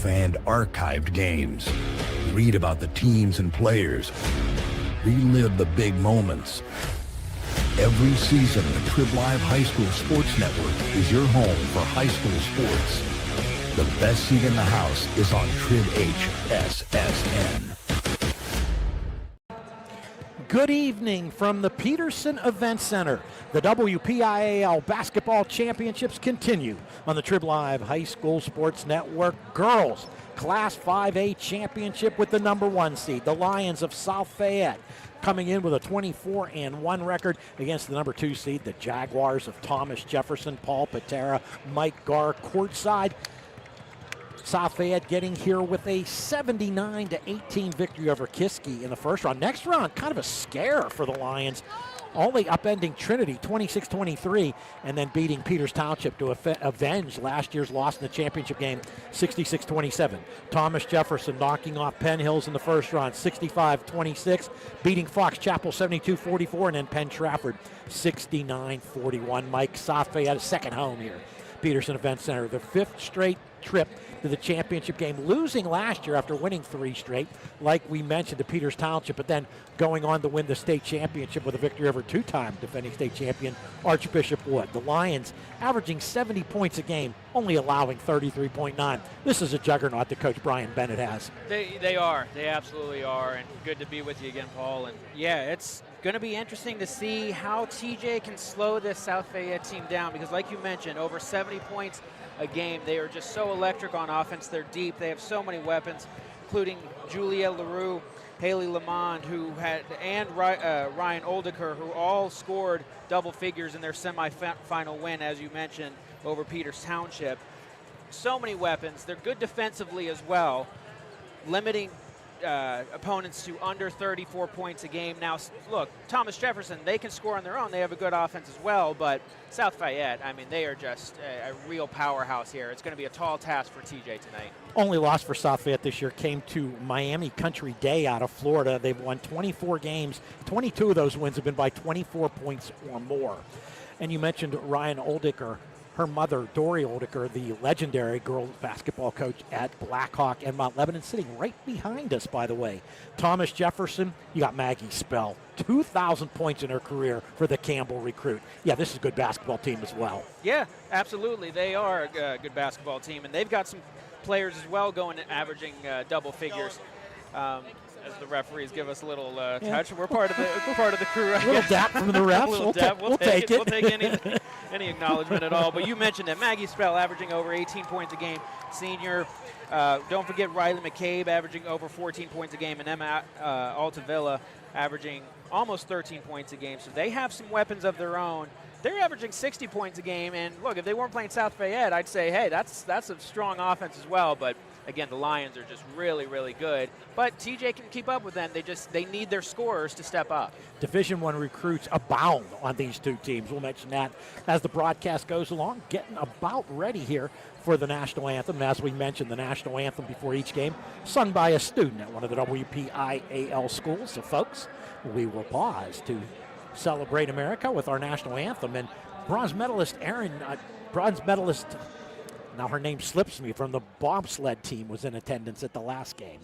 fan archived games. Read about the teams and players. Relive the big moments. Every season, the Trib Live High School Sports Network is your home for high school sports. The best seat in the house is on Trib HSSN. Good evening from the Peterson Event Center. The WPIAL Basketball Championships continue on the Trib Live High School Sports Network. Girls Class 5A Championship with the number 1 seed, the Lions of South Fayette, coming in with a 24-1 record against the number 2 seed, the Jaguars of Thomas Jefferson, Paul Patera, Mike Garr courtside. South Fayette getting here with a 79-18 victory over Kiski in the first round. Next round, kind of a scare for the Lions, only upending Trinity 26-23 and then beating Peters Township to avenge last year's loss in the championship game 66-27. Thomas Jefferson knocking off Penn Hills in the first round 65-26, beating Fox Chapel 72-44, and then Penn Trafford 69-41. Mike, South Fayette, a second home here. Peterson Event Center, the 5th straight trip to the championship game, losing last year after winning 3 straight, like we mentioned, to Peters Township, but then going on to win the state championship with a victory over 2-time defending state champion Archbishop Wood. The Lions averaging 70 points a game, only allowing 33.9. This is a juggernaut that Coach Brian Bennett has. They are. They absolutely are, and good to be with you again, Paul. And yeah, it's going to be interesting to see how TJ can slow this South Fayette team down, because like you mentioned, over 70 points a game. They are just so electric on offense. They're deep. They have so many weapons, including Julia LaRue, Haley Lamond, and Ryan Oldiker, who all scored double figures in their semifinal win, as you mentioned, over Peters Township. So many weapons. They're good defensively as well, limiting opponents to under 34 points a game. Now, look, Thomas Jefferson, they can score on their own. They have a good offense as well, but South Fayette, I mean, they are just a real powerhouse here. It's going to be a tall task for TJ tonight. Only loss for South Fayette this year came to Miami Country Day out of Florida. They've won 24 games. 22 of those wins have been by 24 points or more. And you mentioned Ryan Oldiker. Her mother, Dory Oldiker, the legendary girls basketball coach at Blackhawk and Mount Lebanon, sitting right behind us, by the way. Thomas Jefferson, you got Maggie Spell. 2,000 points in her career for the Campbell recruit. Yeah, this is a good basketball team as well. Yeah, absolutely. They are a good basketball team, and they've got some players as well going and averaging double figures. As the referees give us a little touch, we're part of the crew. A little dap from the refs. We'll take it. We'll take any acknowledgement at all. But you mentioned it. Maggie Spell averaging over 18 points a game. Senior. Don't forget Riley McCabe averaging over 14 points a game, and Emma Altavilla averaging almost 13 points a game. So they have some weapons of their own. They're averaging 60 points a game, and look, if they weren't playing South Fayette, I'd say, hey, that's a strong offense as well. But again, the Lions are just really, really good. But TJ can keep up with them. They need their scorers to step up. Division I recruits abound on these two teams. We'll mention that as the broadcast goes along, getting about ready here for the national anthem. And as we mentioned, the national anthem before each game, sung by a student at one of the WPIAL schools. So, folks, we will pause to celebrate America with our national anthem. And bronze medalist now her name slips me, from the bobsled team, was in attendance at the last game.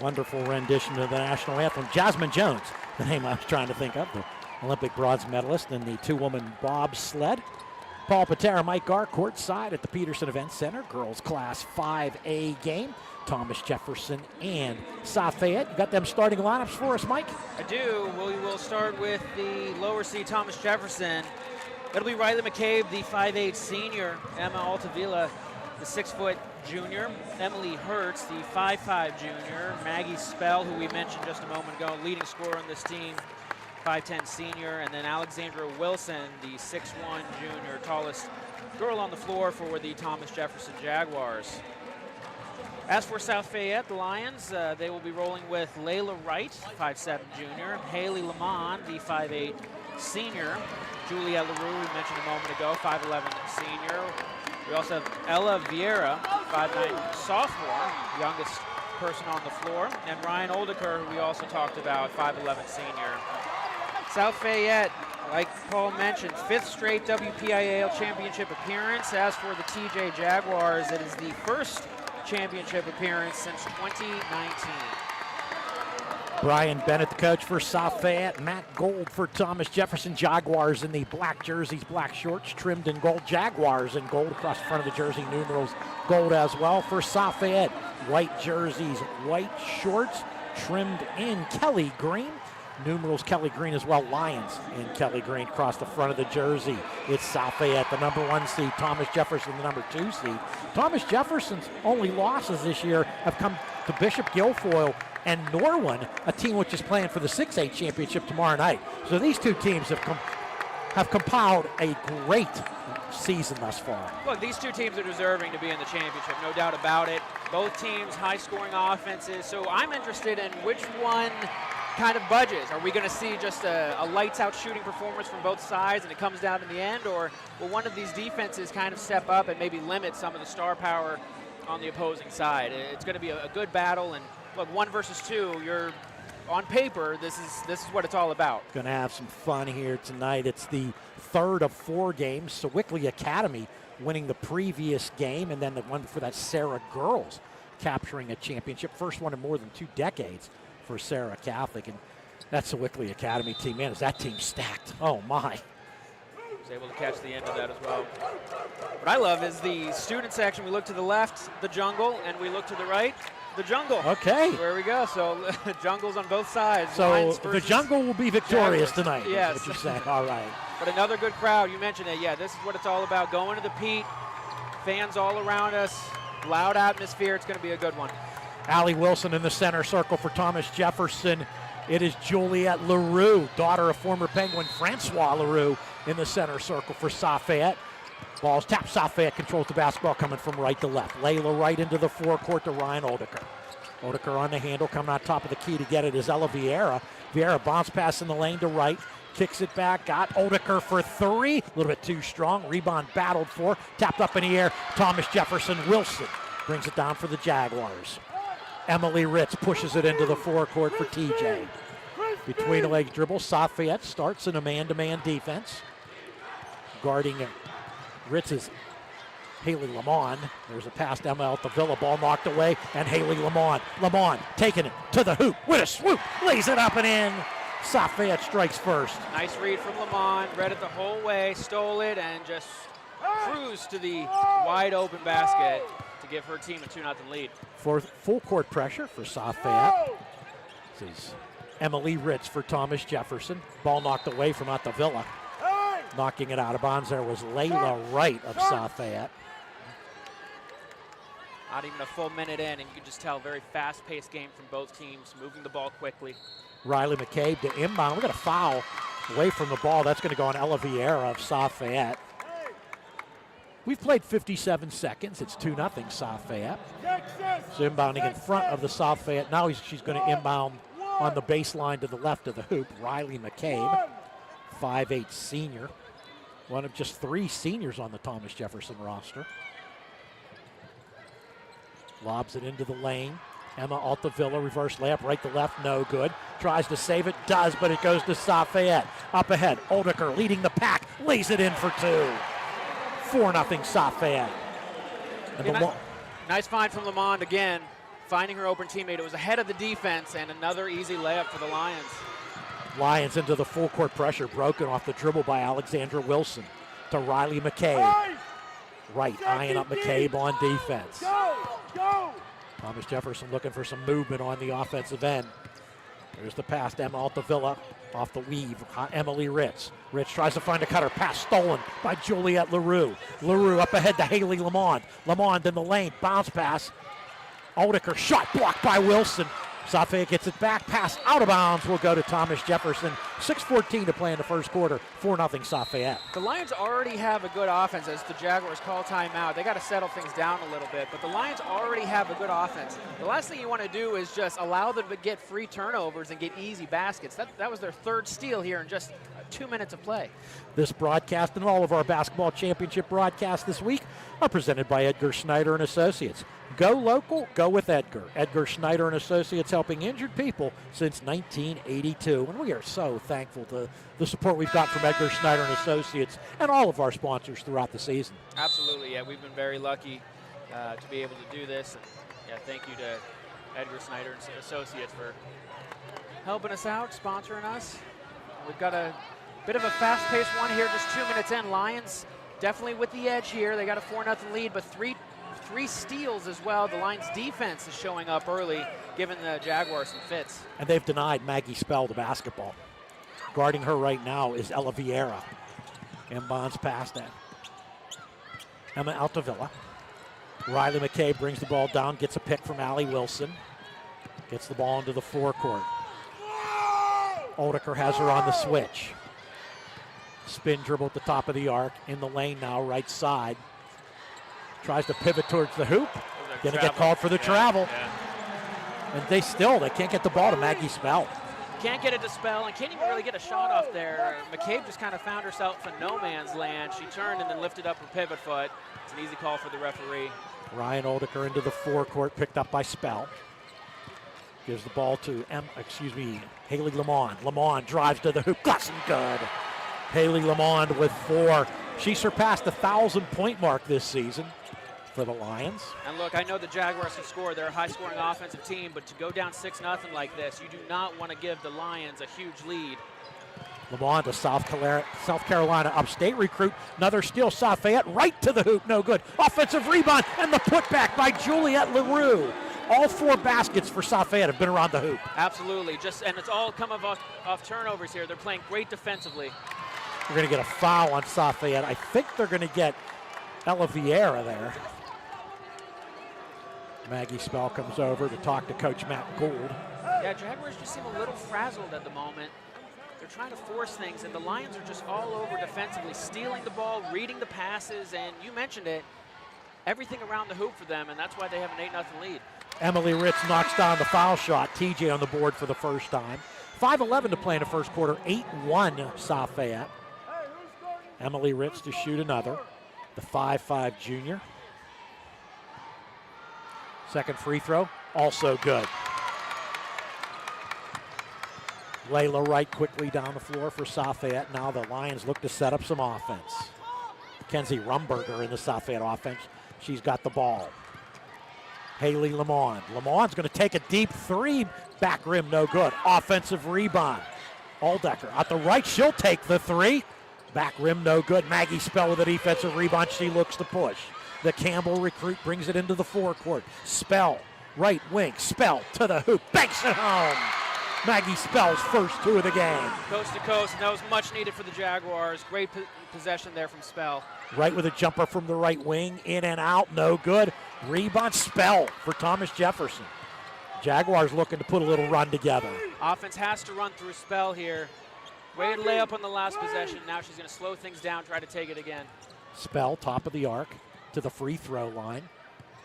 Wonderful rendition of the national anthem. Jasmine Jones, the name I was trying to think of, the Olympic bronze medalist in the two-woman bobsled. Paul Patera, Mike Gar, courtside at the Peterson Event Center. Girls Class 5A game. Thomas Jefferson and South Fayette. You got them starting lineups for us, Mike? I do. We will start with the lower seed, Thomas Jefferson. It'll be Riley McCabe, the 5'8 senior. Emma Altavilla, the 6' junior. Emily Hertz, the 5'5 junior. Maggie Spell, who we mentioned just a moment ago, leading scorer on this team, 5'10 senior. And then Alexandra Wilson, the 6'1 junior, tallest girl on the floor for the Thomas Jefferson Jaguars. As for South Fayette, the Lions, they will be rolling with Layla Wright, 5'7 junior. Haley Lamont, the 5'8 senior. Juliette LaRue, we mentioned a moment ago, 5'11 senior. We also have Ella Vieira, 5'9 sophomore, youngest person on the floor. And Ryan Oldeker, who we also talked about, 5'11 senior. South Fayette, like Paul mentioned, 5th straight WPIAL championship appearance. As for the TJ Jaguars, it is the first championship appearance since 2019. Brian Bennett, the coach for South Fayette. Matt Gold for Thomas Jefferson Jaguars in the black jerseys, black shorts, trimmed in gold. Jaguars in gold across the front of the jersey, numerals gold as well. For South Fayette, white jerseys, white shorts, trimmed in Kelly green. Numerals Kelly green as well. Lions in Kelly green across the front of the jersey. It's South Fayette, the number 1 seed. Thomas Jefferson, the number 2 seed. Thomas Jefferson's only losses this year have come to Bishop Guilfoyle and Norwin, a team which is playing for the 6A championship tomorrow night. So these two teams have compiled a great season thus far. Look, these two teams are deserving to be in the championship, no doubt about it. Both teams, high-scoring offenses. So I'm interested in which one kind of budgets. Are we going to see just a lights-out shooting performance from both sides and it comes down in the end, or will one of these defenses kind of step up and maybe limit some of the star power on the opposing side? It's going to be a good battle, and look, 1 versus 2, you're on paper, this is what it's all about. Going to have some fun here tonight. It's the 3rd of 4 games. Sewickley Academy winning the previous game, and then the one for that Sarah girls capturing a championship. First one in more than 2 decades for Sarah Catholic, and that Sewickley Academy team, man, is that team stacked. Oh my. Was able to catch the end of that as well. What I love is the student section. We look to the left, the jungle, and we look to the right, the jungle. Okay. There we go. So jungles on both sides. So the jungle will be victorious Jaguars tonight. Yes. Is what you're saying. All right. But another good crowd. You mentioned it. Yeah, this is what it's all about. Going to the Pete. Fans all around us. Loud atmosphere. It's going to be a good one. Allie Wilson in the center circle for Thomas Jefferson. It is Juliette LaRue, daughter of former Penguin Francois LaRue, in the center circle for South Fayette. Ball's tapped. South Fayette controls the basketball coming from right to left. Layla right into the forecourt to Ryan Oldeker. Oldeker on the handle, coming on top of the key to get it is Ella Vieira. Vieira bounce pass in the lane to right. Kicks it back, got Oldeker for 3. A little bit too strong. Rebound battled for. Tapped up in the air. Thomas Jefferson Wilson brings it down for the Jaguars. Emily Ritz pushes it into the forecourt for TJ. Between the leg dribble, South Fayette starts in a man-to-man defense. Guarding Ritz is Haley Lamont. There's a pass to Emma Altavilla, ball knocked away, and Haley Lamont. Lamont taking it to the hoop with a swoop, lays it up and in. South Fayette strikes first. Nice read from Lamont, read it the whole way, stole it, and just cruised to the wide open basket to give her team a 2-0 lead. For full court pressure for South Fayette. This is Emily Ritz for Thomas Jefferson. Ball knocked away from Altavilla. Knocking it out of bounds there was Layla Wright of South Fayette. Not even a full minute in, and you can just tell very fast-paced game from both teams, moving the ball quickly. Riley McCabe to inbound. We got a foul away from the ball. That's going to go on Ella Vieira of South Fayette. We've played 57 seconds. It's 2-0 South Fayette. So inbounding in front of the South Fayette. Now she's going to inbound on the baseline to the left of the hoop. Riley McCabe, 5'8 senior. One of just 3 seniors on the Thomas Jefferson roster. Lobs it into the lane. Emma Altavilla, reverse layup, right to left, no good. Tries to save it, does, but it goes to South Fayette. Up ahead, Oldeker leading the pack, lays it in for 2. 4-0 South Fayette. And Nice find from Lamont again. finding her open teammate. It was ahead of the defense, and another easy layup for the Lions. Lions into the full court pressure, broken off the dribble by Alexandra Wilson to Riley McCabe. Right, eyeing up McCabe on defense. Thomas Jefferson looking for some movement on the offensive end. There's the pass to Emma Altavilla off the weave. Emily Ritz. Ritz tries to find a cutter. Pass stolen by Juliette LaRue. LaRue up ahead to Haley Lamond. Lamond in the lane. Bounce pass. Oldiker shot blocked by Wilson. South Fayette gets it back. Pass out of bounds will go to Thomas Jefferson. 6:14 to play in the first quarter. 4-0 South Fayette. The Lions already have a good offense as the Jaguars call timeout. They got to settle things down a little bit, but the Lions already have a good offense. The last thing you want to do is just allow them to get free turnovers and get easy baskets. That was their third steal here in just 2 minutes of play. This broadcast and all of our basketball championship broadcasts this week are presented by Edgar Snyder and Associates. Go local, go with Edgar. Edgar Snyder and Associates, helping injured people since 1982. And we are so thankful to the support we've got from Edgar Snyder and Associates and all of our sponsors throughout the season. Absolutely, yeah. We've been very lucky to be able to do this. And yeah, thank you to Edgar Snyder and Associates for helping us out, sponsoring us. We've got a bit of a fast-paced one here, just 2 minutes in. Lions definitely with the edge here. They got a 4-0 lead, but three steals as well. The Lions defense is showing up early, giving the Jaguars some fits. And they've denied Maggie Spell the basketball. Guarding her right now is Ella Vieira. Inbounds past that. Emma Altavilla. Riley McCabe brings the ball down, gets a pick from Allie Wilson. Gets the ball into the forecourt. Oldiker has her on the switch. Spin dribble at the top of the arc. In the lane now, right side. Tries to pivot towards the hoop. Gonna get called for the travel. Yeah. And they can't get the ball to Maggie Spell. Can't get it to Spell and can't even really get a shot off there. McCabe just kind of found herself in no man's land. She turned and then lifted up her pivot foot. It's an easy call for the referee. Ryan Oldiker into the forecourt, picked up by Spell. Gives the ball to Haley Lamond. Lamond drives to the hoop. That's good. Haley Lamond with 4. She surpassed the 1,000-point mark this season for the Lions. And look, I know the Jaguars can score. They're a high-scoring offensive team, but to go down 6-0 like this, you do not want to give the Lions a huge lead. Lamond, a South Carolina upstate recruit. Another steal, South Fayette, right to the hoop, no good. Offensive rebound, and the putback by Juliette LaRue. All 4 baskets for South Fayette have been around the hoop. Absolutely, and it's all come off turnovers here. They're playing great defensively. We're going to get a foul on South Fayette. I think they're going to get Ella Vieira there. Maggie Spell comes over to talk to Coach Matt Gould. Yeah, Jaguars just seem a little frazzled at the moment. They're trying to force things, and the Lions are just all over defensively, stealing the ball, reading the passes, and you mentioned it, everything around the hoop for them, and that's why they have an 8-0 lead. Emily Ritz knocks down the foul shot. TJ on the board for the first time. 5:11 to play in the first quarter. 8-1 South Fayette. Emily Ritz to shoot another. The 5'5 junior. Second free throw, also good. Layla Wright quickly down the floor for South Fayette. Now the Lions look to set up some offense. Mackenzie Rumberger in the South Fayette offense. She's got the ball. Haley Lamond. Lamond's going to take a deep 3. Back rim, no good. Offensive rebound. Oldecker at the right. She'll take the 3. Back rim, no good. Maggie Spell with a defensive rebound. She looks to push. The Campbell recruit brings it into the forecourt. Spell, right wing. Spell to the hoop. Banks it home. Maggie Spell's first 2 of the game. Coast to coast, and that was much needed for the Jaguars. Great possession there from Spell. Right with a jumper from the right wing. In and out, no good. Rebound, Spell for Thomas Jefferson. Jaguars looking to put a little run together. Offense has to run through Spell here. Way to lay up on the last possession. Now she's going to slow things down, try to take it again. Spell, top of the arc, to the free throw line.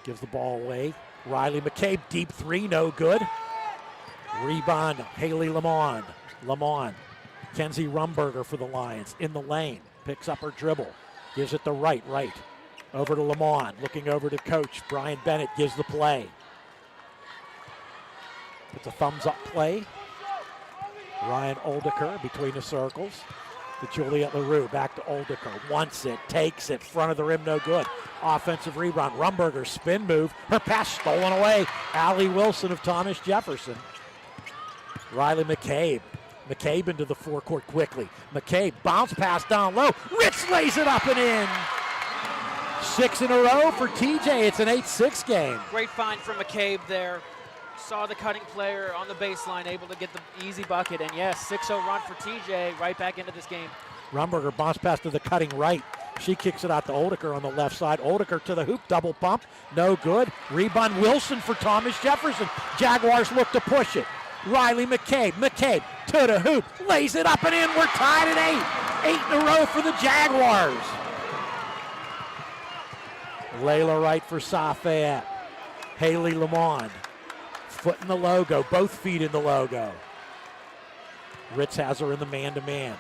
Gives the ball away. Riley McCabe, deep 3, no good. Rebound, Haley Lamond. Lamond, Kenzie Rumberger for the Lions. In the lane, picks up her dribble. Gives it the right. Over to Lamond, looking over to coach. Brian Bennett gives the play. It's a thumbs up play. Ryan Oldeker between the circles. to Juliet LaRue, back to Oldiker, wants it, takes it, front of the rim, no good. Offensive rebound, Rumberger spin move, her pass stolen away. Allie Wilson of Thomas Jefferson. Riley McCabe. McCabe into the forecourt quickly. McCabe, bounce pass down low. Ritz lays it up and in. 6 in a row for TJ. It's an 8-6 game. Great find from McCabe there. Saw the cutting player on the baseline, able to get the easy bucket. And yes, 6-0 run for TJ, right back into this game. Rumberger bounce pass to the cutting right. She kicks it out to Oldiker on the left side. Oldiker to the hoop, double pump, no good. Rebound Wilson for Thomas Jefferson. Jaguars look to push it. Riley McCabe, McCabe to the hoop, lays it up and in. We're tied at 8. 8 in a row for the Jaguars. Layla Wright for South Fayette. Haley Lamond, foot in the logo, both feet in the logo. Ritz has her in the man-to-man.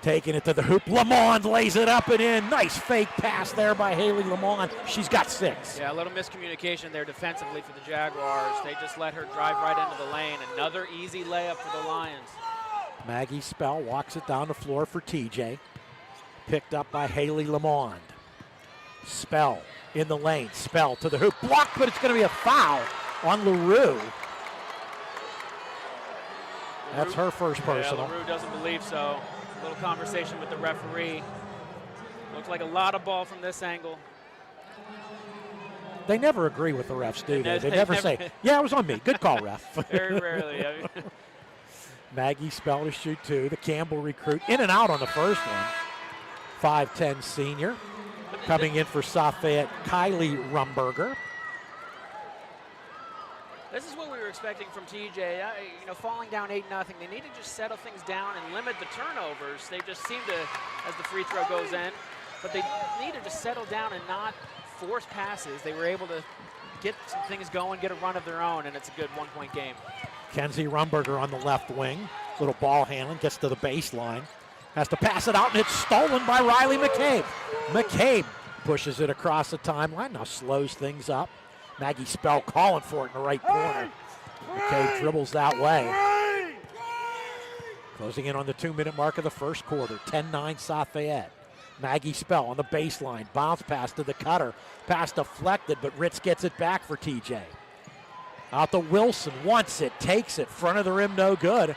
Taking it to the hoop, Lamond lays it up and in. Nice fake pass there by Haley Lamond. She's got 6. Yeah, a little miscommunication there defensively for the Jaguars. They just let her drive right into the lane. Another easy layup for the Lions. Maggie Spell walks it down the floor for TJ. Picked up by Haley Lamond. Spell in the lane. Spell to the hoop. Blocked, but it's going to be a foul on LaRue. That's her first personal. Yeah, LaRue doesn't believe so. A little conversation with the referee. Looks like a lot of ball from this angle. They never agree with the refs, do they? They never say, yeah, it was on me. Good call, ref. Very rarely. Maggie Spell to shoot 2. The Campbell recruit in and out on the first one. 5'10 senior. Coming in for South Fayette, Kylie Rumberger. This is what we were expecting from TJ. Falling down 8-0, they need to just settle things down and limit the turnovers. They just seem to, as the free throw goes in, but they need to just settle down and not force passes. They were able to get some things going, get a run of their own, and it's a good one-point game. Kenzie Rumberger on the left wing. Little ball handling, gets to the baseline. Has to pass it out, and it's stolen by Riley McCabe. McCabe pushes it across the timeline, now slows things up. Maggie Spell calling for it in the right corner. McCabe dribbles that way. Closing in on the 2-minute mark of the first quarter. 10-9 South Fayette. Maggie Spell on the baseline. Bounce pass to the cutter. Pass deflected, but Ritz gets it back for TJ. Out to Wilson. Wants it. Takes it. Front of the rim, no good.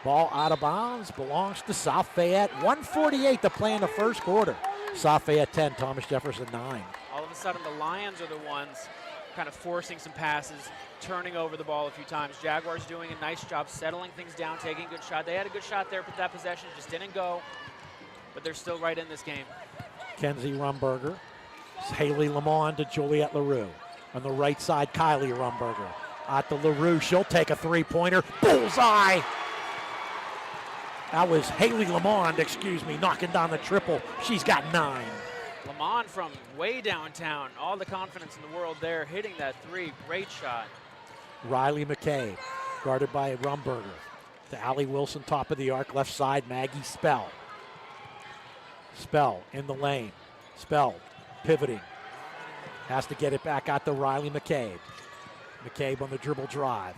Ball out of bounds. Belongs to South Fayette. 1:48 to play in the first quarter. South Fayette 10. Thomas Jefferson 9. All of a sudden, the Lions are the ones kind of forcing some passes, turning over the ball a few times. Jaguars doing a nice job settling things down, taking a good shot. They had a good shot there, but that possession just didn't go. But they're still right in this game. Kenzie Rumberger. Haley Lamond to Juliet LaRue. On the right side, Kylie Rumberger. Out to LaRue. She'll take a three-pointer. Bullseye! That was Haley Lamond, knocking down the triple. She's got 9. Lamond from way downtown. All the confidence in the world there, hitting that 3. Great shot. Riley McCabe, guarded by Rumberger. To Allie Wilson, top of the arc, left side, Maggie Spell. Spell in the lane. Spell pivoting. Has to get it back out to Riley McCabe. McCabe on the dribble drive.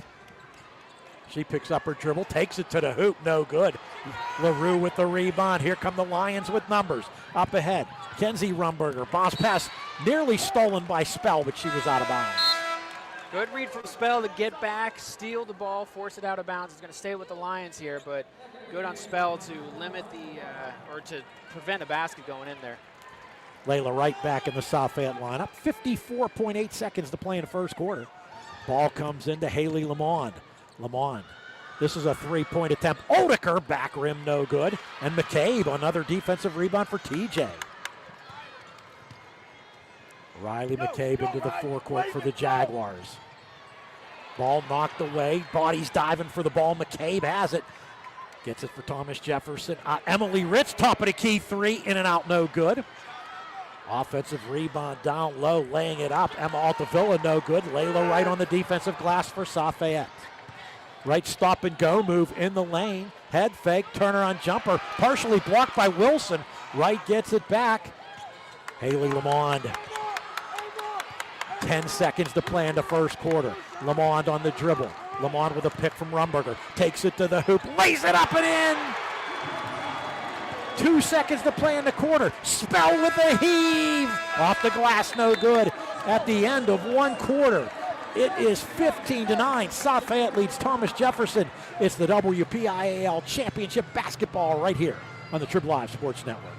She picks up her dribble, takes it to the hoop, no good. LaRue with the rebound. Here come the Lions with numbers. Up ahead, Kenzie Rumberger. Bounce pass nearly stolen by Spell, but she was out of bounds. Good read from Spell to get back, steal the ball, force it out of bounds. It's going to stay with the Lions here, but good on Spell to limit or to prevent a basket going in there. Layla Wright back in the South Fayette lineup. 54.8 seconds to play in the first quarter. Ball comes into Haley Lamond. Lamond, this is a three-point attempt. Oldiker, back rim, no good. And McCabe, another defensive rebound for TJ. Riley McCabe into the forecourt for the Jaguars. Ball knocked away. Bodies diving for the ball. McCabe has it. Gets it for Thomas Jefferson. Emily Ritz, top of the key 3, in and out, no good. Offensive rebound down low, laying it up. Emma Altavilla, no good. Layla Wright on the defensive glass for South Fayette. Right stop and go move in the lane. Head fake, turner on jumper. Partially blocked by Wilson. Wright gets it back. Haley Lamond. 10 seconds to play in the first quarter. Lamond on the dribble. Lamond with a pick from Rumberger. Takes it to the hoop, lays it up and in. 2 seconds to play in the quarter. Spell with a heave. Off the glass, no good. At the end of one quarter, it is 15-9. South Fayette leads Thomas Jefferson. It's the WPIAL Championship Basketball right here on the Trib Live Sports Network.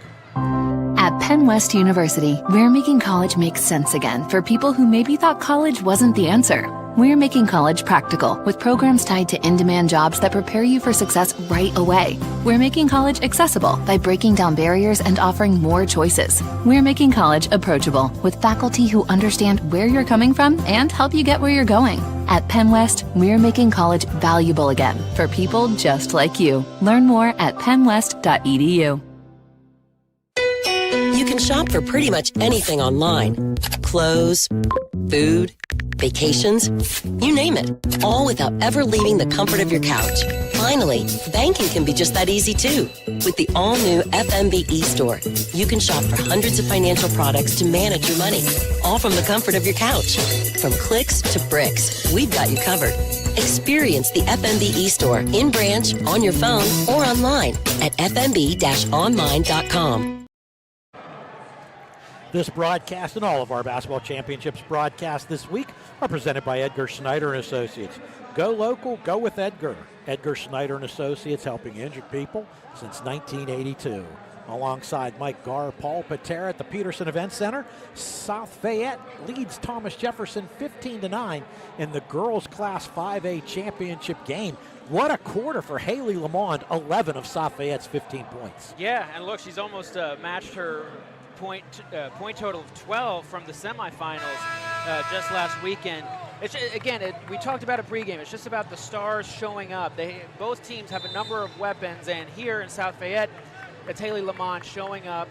At Penn West University, we're making college make sense again for people who maybe thought college wasn't the answer. We're making college practical with programs tied to in-demand jobs that prepare you for success right away. We're making college accessible by breaking down barriers and offering more choices. We're making college approachable with faculty who understand where you're coming from and help you get where you're going. At Penn West, we're making college valuable again for people just like you. Learn more at pennwest.edu. You can shop for pretty much anything online. Clothes, food, vacations, you name it, all without ever leaving the comfort of your couch. Finally, banking can be just that easy too. With the all-new FMB e-store, you can shop for hundreds of financial products to manage your money, all from the comfort of your couch. From clicks to bricks, we've got you covered. Experience the FMB e-store in branch, on your phone, or online at fmb-online.com. This broadcast and all of our basketball championships broadcasts this week are presented by Edgar Snyder and Associates. Go local, go with Edgar. Edgar Snyder and Associates, helping injured people since 1982. Alongside Mike Garr, Paul Patera at the Peterson Event Center. South Fayette leads Thomas Jefferson 15-9 in the girls Class 5A championship game. What a quarter for Haley Lamond, 11 of South Fayette's 15 points. Yeah, and look, she's almost matched her point total of 12 from the semifinals just last weekend. We talked about a pregame. It's just about the stars showing up. Both teams have a number of weapons, and here in South Fayette, it's Haley Lamont showing up.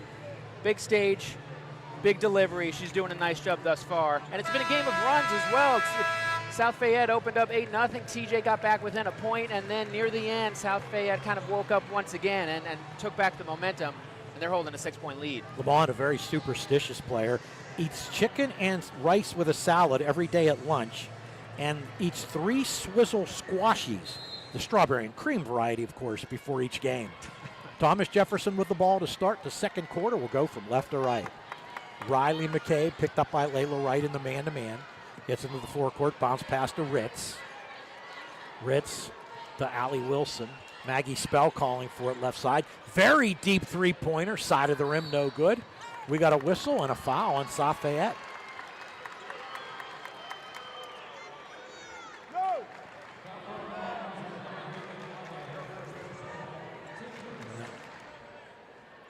Big stage, big delivery. She's doing a nice job thus far. And it's been a game of runs as well. South Fayette opened up 8-0. TJ got back within a point, and then near the end, South Fayette kind of woke up once again and took back the momentum. They're holding a 6-point lead. Lamont, a very superstitious player, eats chicken and rice with a salad every day at lunch and eats 3 Swizzle squashies, the strawberry and cream variety, of course, before each game. Thomas Jefferson with the ball to start the second quarter. Will go from left to right. Riley McCabe picked up by Layla Wright in the man-to-man. Gets into the forecourt, bounce pass to Ritz. Ritz to Allie Wilson. Maggie Spell calling for it left side. Very deep three-pointer, side of the rim, no good. We got a whistle and a foul on South Fayette.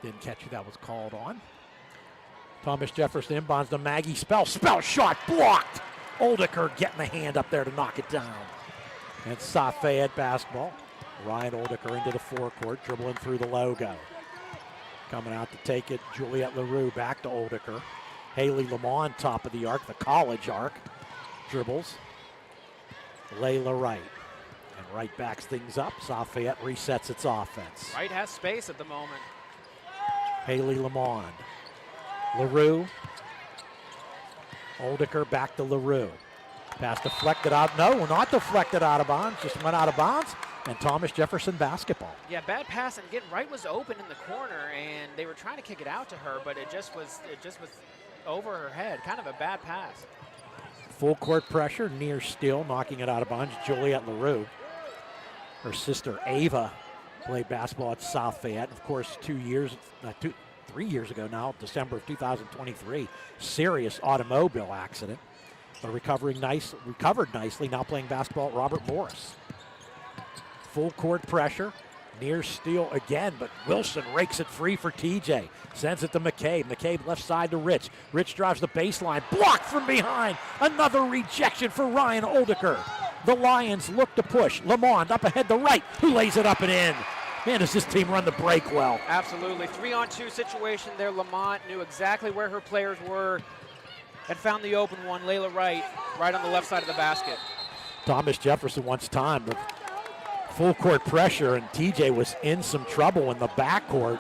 Didn't catch who that was called on. Thomas Jefferson inbounds to Maggie Spell. Spell shot blocked. Oldiker getting the hand up there to knock it down. And South Fayette basketball. Ryan Oldiker into the forecourt, dribbling through the logo. Coming out to take it, Juliette LaRue back to Oldiker. Haley Lamont, top of the arc, the college arc. Dribbles. Layla Wright. And Wright backs things up. South Fayette resets its offense. Wright has space at the moment. Haley Lamont. LaRue. Oldiker back to LaRue. Pass deflected out. No, not deflected out of bounds. Just went out of bounds. And Thomas Jefferson basketball. Yeah, bad pass, and again, Wright was open in the corner, and they were trying to kick it out to her, but it just was over her head. Kind of a bad pass. Full court pressure, near steal, knocking it out of bounds. Juliette LaRue. Her sister Ava played basketball at South Fayette. Of course, 3 years ago now, December of 2023, serious automobile accident. But recovered nicely, now playing basketball at Robert Morris. Full court pressure, near steal again, but Wilson rakes it free for TJ. Sends it to McCabe. McCabe left side to Rich. Rich drives the baseline, blocked from behind. Another rejection for Ryan Oldiker. The Lions look to push. Lamond up ahead to right, who lays it up and in. Man, does this team run the break well. Absolutely. 3-on-2 situation there. Lamont knew exactly where her players were and found the open one. Layla Wright, right on the left side of the basket. Thomas Jefferson wants time, but full court pressure, and TJ was in some trouble in the backcourt.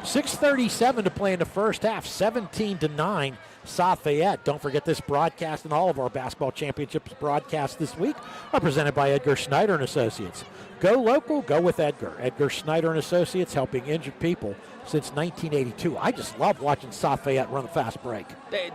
6:37 to play in the first half, 17-9 South Fayette. Don't forget this broadcast and all of our basketball championships broadcasts this week are presented by Edgar Snyder and Associates. Go local, go with Edgar. Edgar Snyder and Associates, helping injured people since 1982. I just love watching South Fayette run the fast break.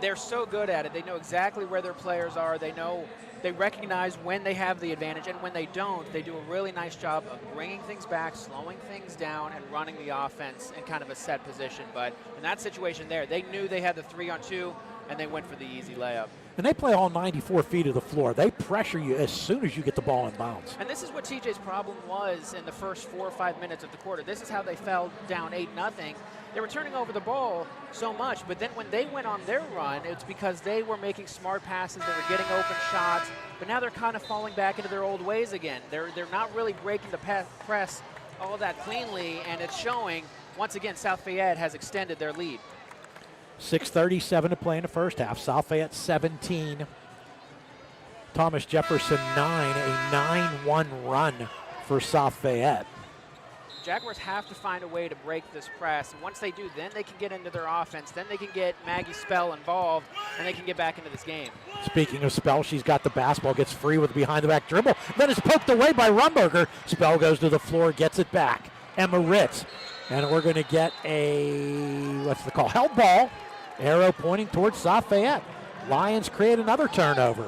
They're so good at it. They know exactly where their players are. They recognize when they have the advantage, and when they don't, they do a really nice job of bringing things back, slowing things down, and running the offense in kind of a set position. But in that situation there, they knew they had the 3-on-2, and they went for the easy layup. And they play all 94 feet of the floor. They pressure you as soon as you get the ball in bounds. And this is what TJ's problem was in the first 4 or 5 minutes of the quarter. This is how they fell down 8-0. They were turning over the ball so much, but then when they went on their run, it's because they were making smart passes, they were getting open shots, but now they're kind of falling back into their old ways again. They're not really breaking the press all that cleanly, and it's showing. Once again, South Fayette has extended their lead. 6:37 to play in the first half. South Fayette 17. Thomas Jefferson 9. A 9-1 run for South Fayette. Jaguars have to find a way to break this press. And once they do, then they can get into their offense. Then they can get Maggie Spell involved, and they can get back into this game. Speaking of Spell, she's got the basketball, gets free with a behind-the-back dribble. Then it's poked away by Rumberger. Spell goes to the floor, gets it back. Emma Ritz. And we're going to get a, what's the call? Held ball. Arrow pointing towards South Fayette. Lions create another turnover.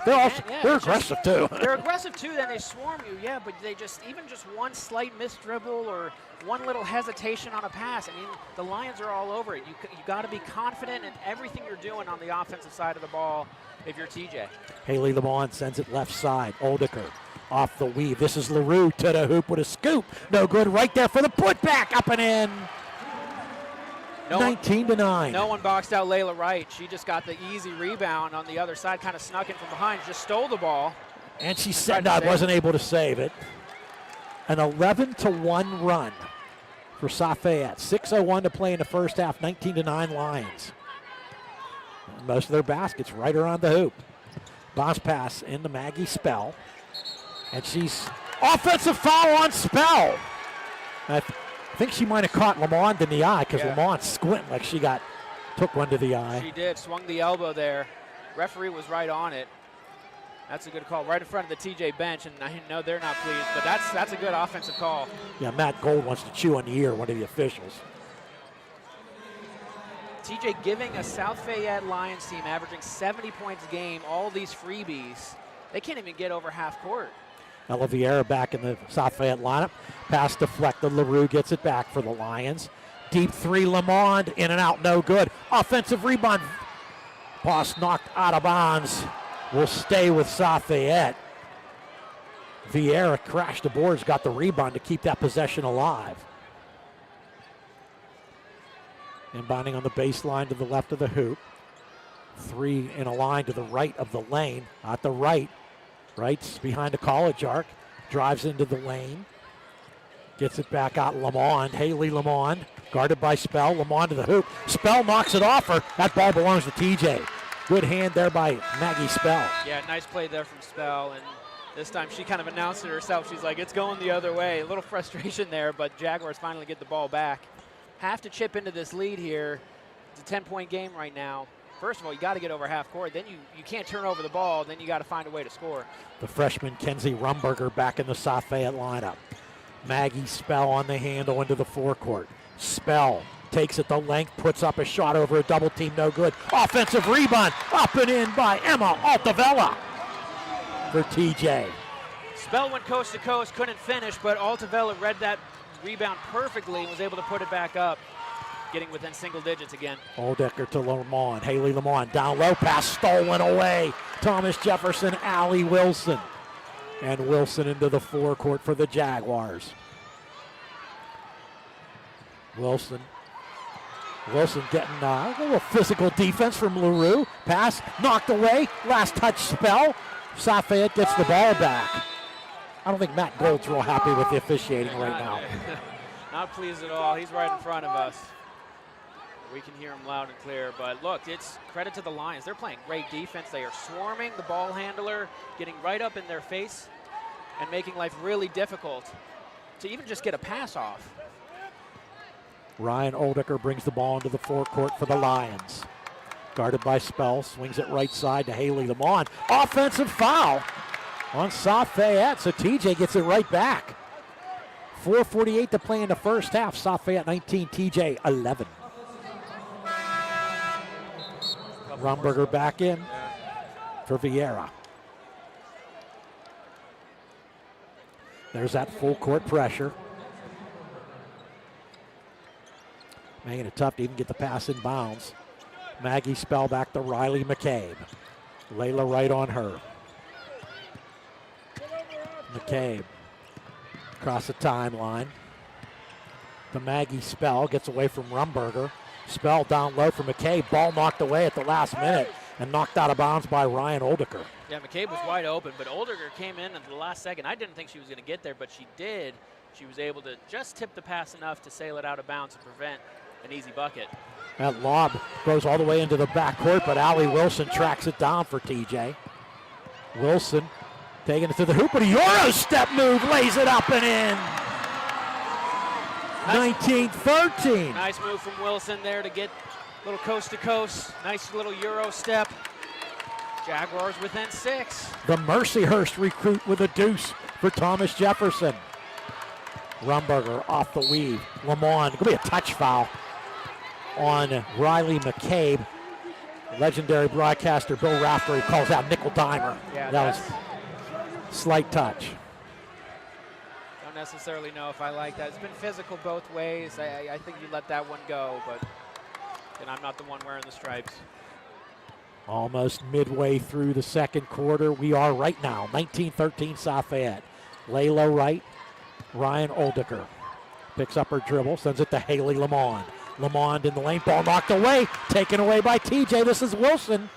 They're aggressive too. They're aggressive too, then they swarm you, yeah, but they even just one slight missed dribble or one little hesitation on a pass. I mean, the Lions are all over it. You got to be confident in everything you're doing on the offensive side of the ball if you're TJ. Haley Lamont sends it left side. Oldiker off the weave. This is LaRue to the hoop with a scoop. No good right there for the putback, up and in. 19-9. No one boxed out Layla Wright. She just got the easy rebound on the other side, kind of snuck in from behind, just stole the ball. And she wasn't able to save it. An 11-1 run for South Fayette. 6:01 to play in the first half, 19-9 Lions. And most of their baskets right around the hoop. Bounce pass into Maggie Spell. And she's offensive foul on Spell. I think she might have caught Lamont in the eye because Lamont squinted like she took one to the eye. She did, swung the elbow there. Referee was right on it. That's a good call, right in front of the TJ bench, and I know they're not pleased, but that's a good offensive call. Yeah, Matt Gold wants to chew on the ear, one of the officials. TJ giving a South Fayette Lions team averaging 70 points a game, all these freebies. They can't even get over half court. Ella Vieira back in the South Fayette lineup. Pass deflected. LaRue gets it back for the Lions. Deep three, Lamond in and out, no good. Offensive rebound. Pass knocked out of bounds. Will stay with South Fayette. Vieira crashed the boards, got the rebound to keep that possession alive. Inbounding on the baseline to the left of the hoop. Three in a line to the right of the lane. At the right. Wright's behind the college arc. Drives into the lane. Gets it back out Lamond. Haley Lamond. Guarded by Spell. Lamond to the hoop. Spell knocks it off her. That ball belongs to TJ. Good hand there by Maggie Spell. Yeah, nice play there from Spell. And this time she kind of announced it herself. She's like, it's going the other way. A little frustration there, but Jaguars finally get the ball back. Have to chip into this lead here. It's a 10-point game right now. First of all, you got to get over half court. Then you can't turn over the ball. Then you got to find a way to score. The freshman Kenzie Rumberger back in the South Fayette lineup. Maggie Spell on the handle into the forecourt. Spell takes it the length, puts up a shot over a double team, no good. Offensive rebound, up and in by Emma Altavella for TJ. Spell went coast to coast, couldn't finish, but Altavella read that rebound perfectly and was able to put it back up. Getting within single digits again. Oldecker to Lamont. Haley Lamont down low, pass stolen away. Thomas Jefferson, Allie Wilson. And Wilson into the forecourt for the Jaguars. Wilson getting a little physical defense from LaRue. Pass knocked away. Last touch Spell. South Fayette gets the ball back. I don't think Matt Gold's real happy with the officiating right now. Not pleased at all. He's right in front of us. We can hear him loud and clear, but look, it's credit to the Lions. They're playing great defense. They are swarming the ball handler, getting right up in their face and making life really difficult to even just get a pass off. Ryan Oldecker brings the ball into the forecourt for the Lions. Guarded by Spell, swings it right side to Haley Lamont. Offensive foul on South Fayette, so TJ gets it right back. 4:48 to play in the first half. South Fayette 19, TJ 11. Rumberger back in for Vieira. There's that full court pressure. Making it tough to even get the pass in bounds. Maggie Spell back to Riley McCabe. Layla Wright on her. McCabe across the timeline to Maggie Spell. Gets away from Rumberger. Spell down low for McCabe. Ball knocked away at the last minute and knocked out of bounds by Ryan Oldecker. Yeah, McCabe was wide open, but Oldecker came in at the last second. I didn't think she was going to get there, but she did. She was able to just tip the pass enough to sail it out of bounds and prevent an easy bucket. That lob goes all the way into the backcourt, but Allie Wilson tracks it down for TJ. Wilson taking it to the hoop, but a Euro step move, lays it up and in. 19-13. Nice move from Wilson there to get a little coast to coast. Nice little Euro step. Jaguars within 6. The Mercyhurst recruit with a deuce for Thomas Jefferson. Rumberger off the weave. Lamont, going to be a touch foul on Riley McCabe. Legendary broadcaster Bill Raftery calls out nickel dimer. Yeah, that was slight touch. Don't necessarily know if I like that. It's been physical both ways. I think you let that one go, but then I'm not the one wearing the stripes. Almost midway through the second quarter. We are right now, 19-13 South Fayette. Layla Wright, Ryan Oldecker picks up her dribble, sends it to Haley Lamond. Lamond in the lane, ball knocked away, taken away by TJ. This is Wilson.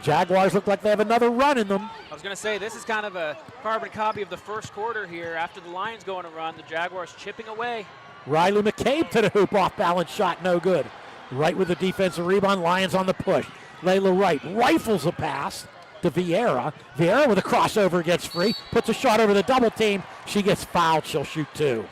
Jaguars look like they have another run in them. I was going to say, this is kind of a carbon copy of the first quarter here. After the Lions go on a run, the Jaguars chipping away. Riley McCabe to the hoop, off balance shot, no good. Right with the defensive rebound, Lions on the push. Layla Wright rifles a pass to Vieira. Vieira with a crossover gets free, puts a shot over the double team. She gets fouled, she'll shoot 2.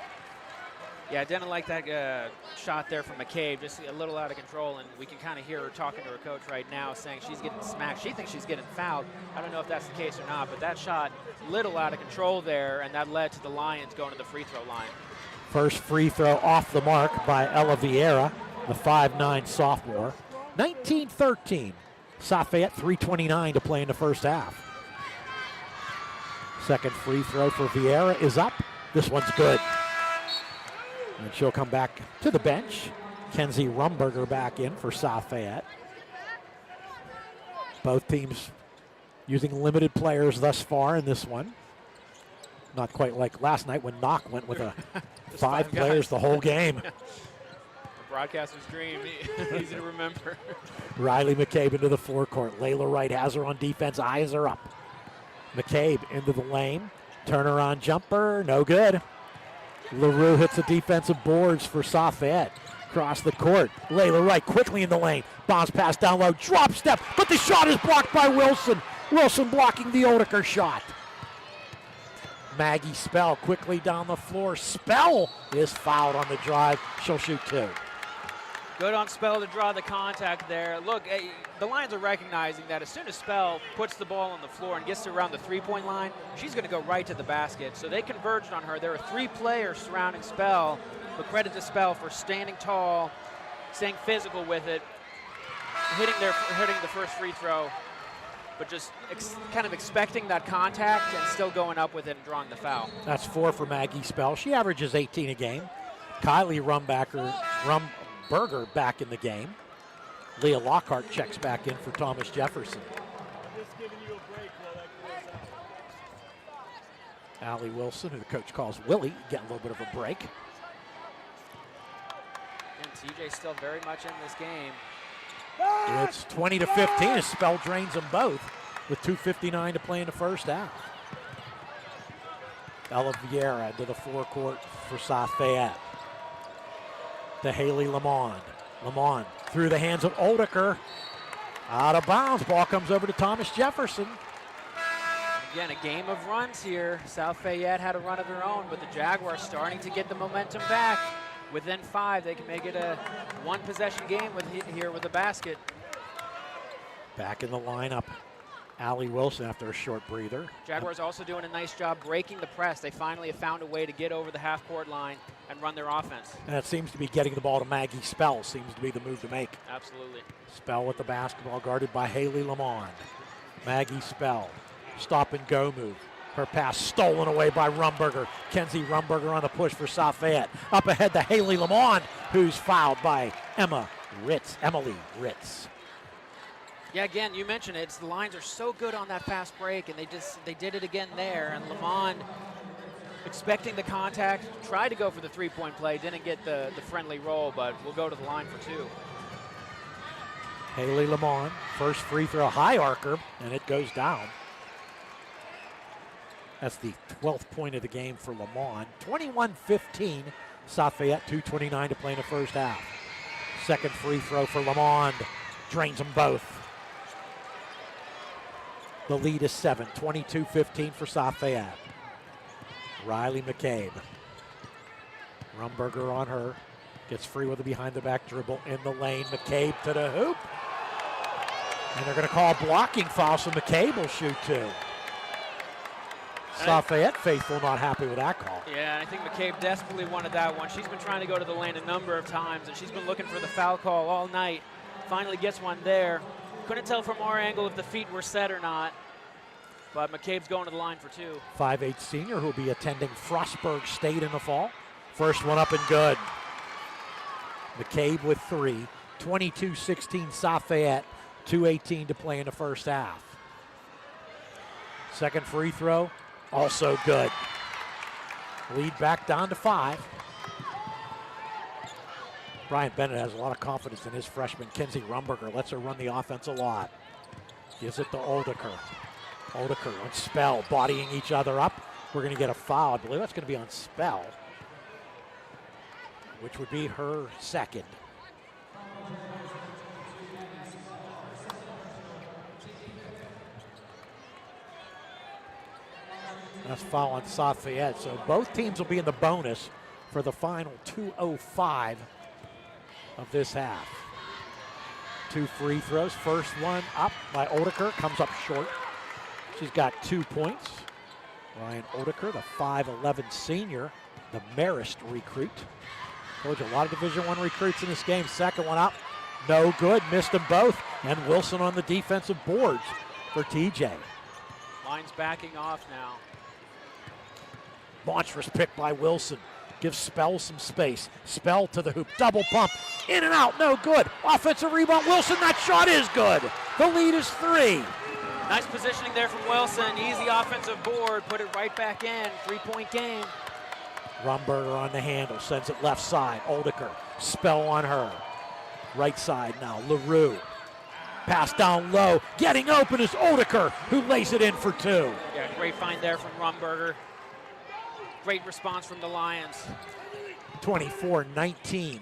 Yeah, I didn't like that shot there from McCabe, just a little out of control, and we can kind of hear her talking to her coach right now saying she's getting smacked. She thinks she's getting fouled. I don't know if that's the case or not, but that shot, little out of control there, and that led to the Lions going to the free throw line. First free throw off the mark by Ella Vieira, the 5'9 sophomore. 19-13. South Fayette, 3:29 to play in the first half. Second free throw for Vieira is up. This one's good. And she'll come back to the bench. Kenzie Rumberger back in for South Fayette. Both teams using limited players thus far in this one. Not quite like last night when Knock went with 5 players the whole game. Broadcaster's dream, easy to remember. Riley McCabe into the forecourt. Layla Wright has her on defense, eyes are up. McCabe into the lane. Turnaround jumper, no good. LaRue hits the defensive boards for South Fayette. Across the court. Layla Wright quickly in the lane. Bounce pass down low, drop step, but the shot is blocked by Wilson. Wilson blocking the Oldecker shot. Maggie Spell quickly down the floor. Spell is fouled on the drive. She'll shoot 2. Good on Spell to draw the contact there. Look, the Lions are recognizing that as soon as Spell puts the ball on the floor and gets to around the three-point line, she's going to go right to the basket. So they converged on her. There are 3 players surrounding Spell, but credit to Spell for standing tall, staying physical with it, hitting the first free throw, but just kind of expecting that contact and still going up with it and drawing the foul. That's 4 for Maggie Spell. She averages 18 a game. Kylie Rumberger back in the game. Leah Lockhart checks back in for Thomas Jefferson. Allie Wilson, who the coach calls Willie, getting a little bit of a break. And TJ still very much in this game. It's 20-15 as Spell drains them both with 2:59 to play in the first half. Ella Vieira to the forecourt for South Fayette. To Haley Lamond. Lamond through the hands of Oldecker. Out of bounds. Ball comes over to Thomas Jefferson. Again, a game of runs here. South Fayette had a run of their own, but the Jaguars starting to get the momentum back. Within 5, they can make it a one-possession game here with a basket. Back in the lineup Allie Wilson after a short breather. Jaguars also doing a nice job breaking the press. They finally have found a way to get over the half-court line and run their offense. And it seems to be getting the ball to Maggie Spell seems to be the move to make. Absolutely. Spell with the basketball, guarded by Haley Lamond. Maggie Spell, stop and go move. Her pass stolen away by Rumberger. Kenzie Rumberger on the push for South Fayette. Up ahead to Haley Lamond, who's fouled by Emily Ritz. Yeah, again, you mentioned it. The lines are so good on that fast break, and they did it again there. And Lamond, expecting the contact, tried to go for the three-point play, didn't get the friendly roll, but we'll go to the line for 2. Haley Lamond, first free throw, high arcer, and it goes down. That's the 12th point of the game for Lamond. 21-15, South Fayette, 2:29 to play in the first half. Second free throw for Lamond, drains them both. The lead is 7, 22-15 for South Fayette. Riley McCabe. Rumberger on her. Gets free with a behind-the-back dribble in the lane. McCabe to the hoop. And they're going to call a blocking foul, so McCabe will shoot 2. South Fayette faithful not happy with that call. Yeah, I think McCabe desperately wanted that one. She's been trying to go to the lane a number of times, and she's been looking for the foul call all night. Finally gets one there. Couldn't tell from our angle if the feet were set or not, but McCabe's going to the line for 2. 5'8" senior who'll be attending Frostburg State in the fall. First one up and good. McCabe with 3. 22-16 South Fayette. 2:18 to play in the first half. Second free throw, also good. Lead back down to 5. Brian Bennett has a lot of confidence in his freshman, Kenzie Rumberger. Lets her run the offense a lot. Gives it to Oldeker. Oldeker on Spell, bodying each other up. We're going to get a foul. I believe that's going to be on Spell, which would be her second. That's foul on South Fayette. So both teams will be in the bonus for the final 2:05 of this half. 2 free throws. First one up by Oldeker, comes up short. She's got 2 points. Ryan Oldeker, the 5'11" senior, the Marist recruit. Told you a lot of Division I recruits in this game. Second one up, no good, missed them both. And Wilson on the defensive boards for TJ. Line's backing off now. Monstrous pick by Wilson. Gives Spell some space. Spell to the hoop. Double pump. In and out. No good. Offensive rebound. Wilson. That shot is good. The lead is 3. Nice positioning there from Wilson. Easy offensive board. Put it right back in. 3-point game. Rumberger on the handle. Sends it left side. Oldeker. Spell on her. Right side now. LaRue. Pass down low. Getting open is Oldeker, who lays it in for 2. Yeah, great find there from Rumberger. Great response from the Lions. 24-19.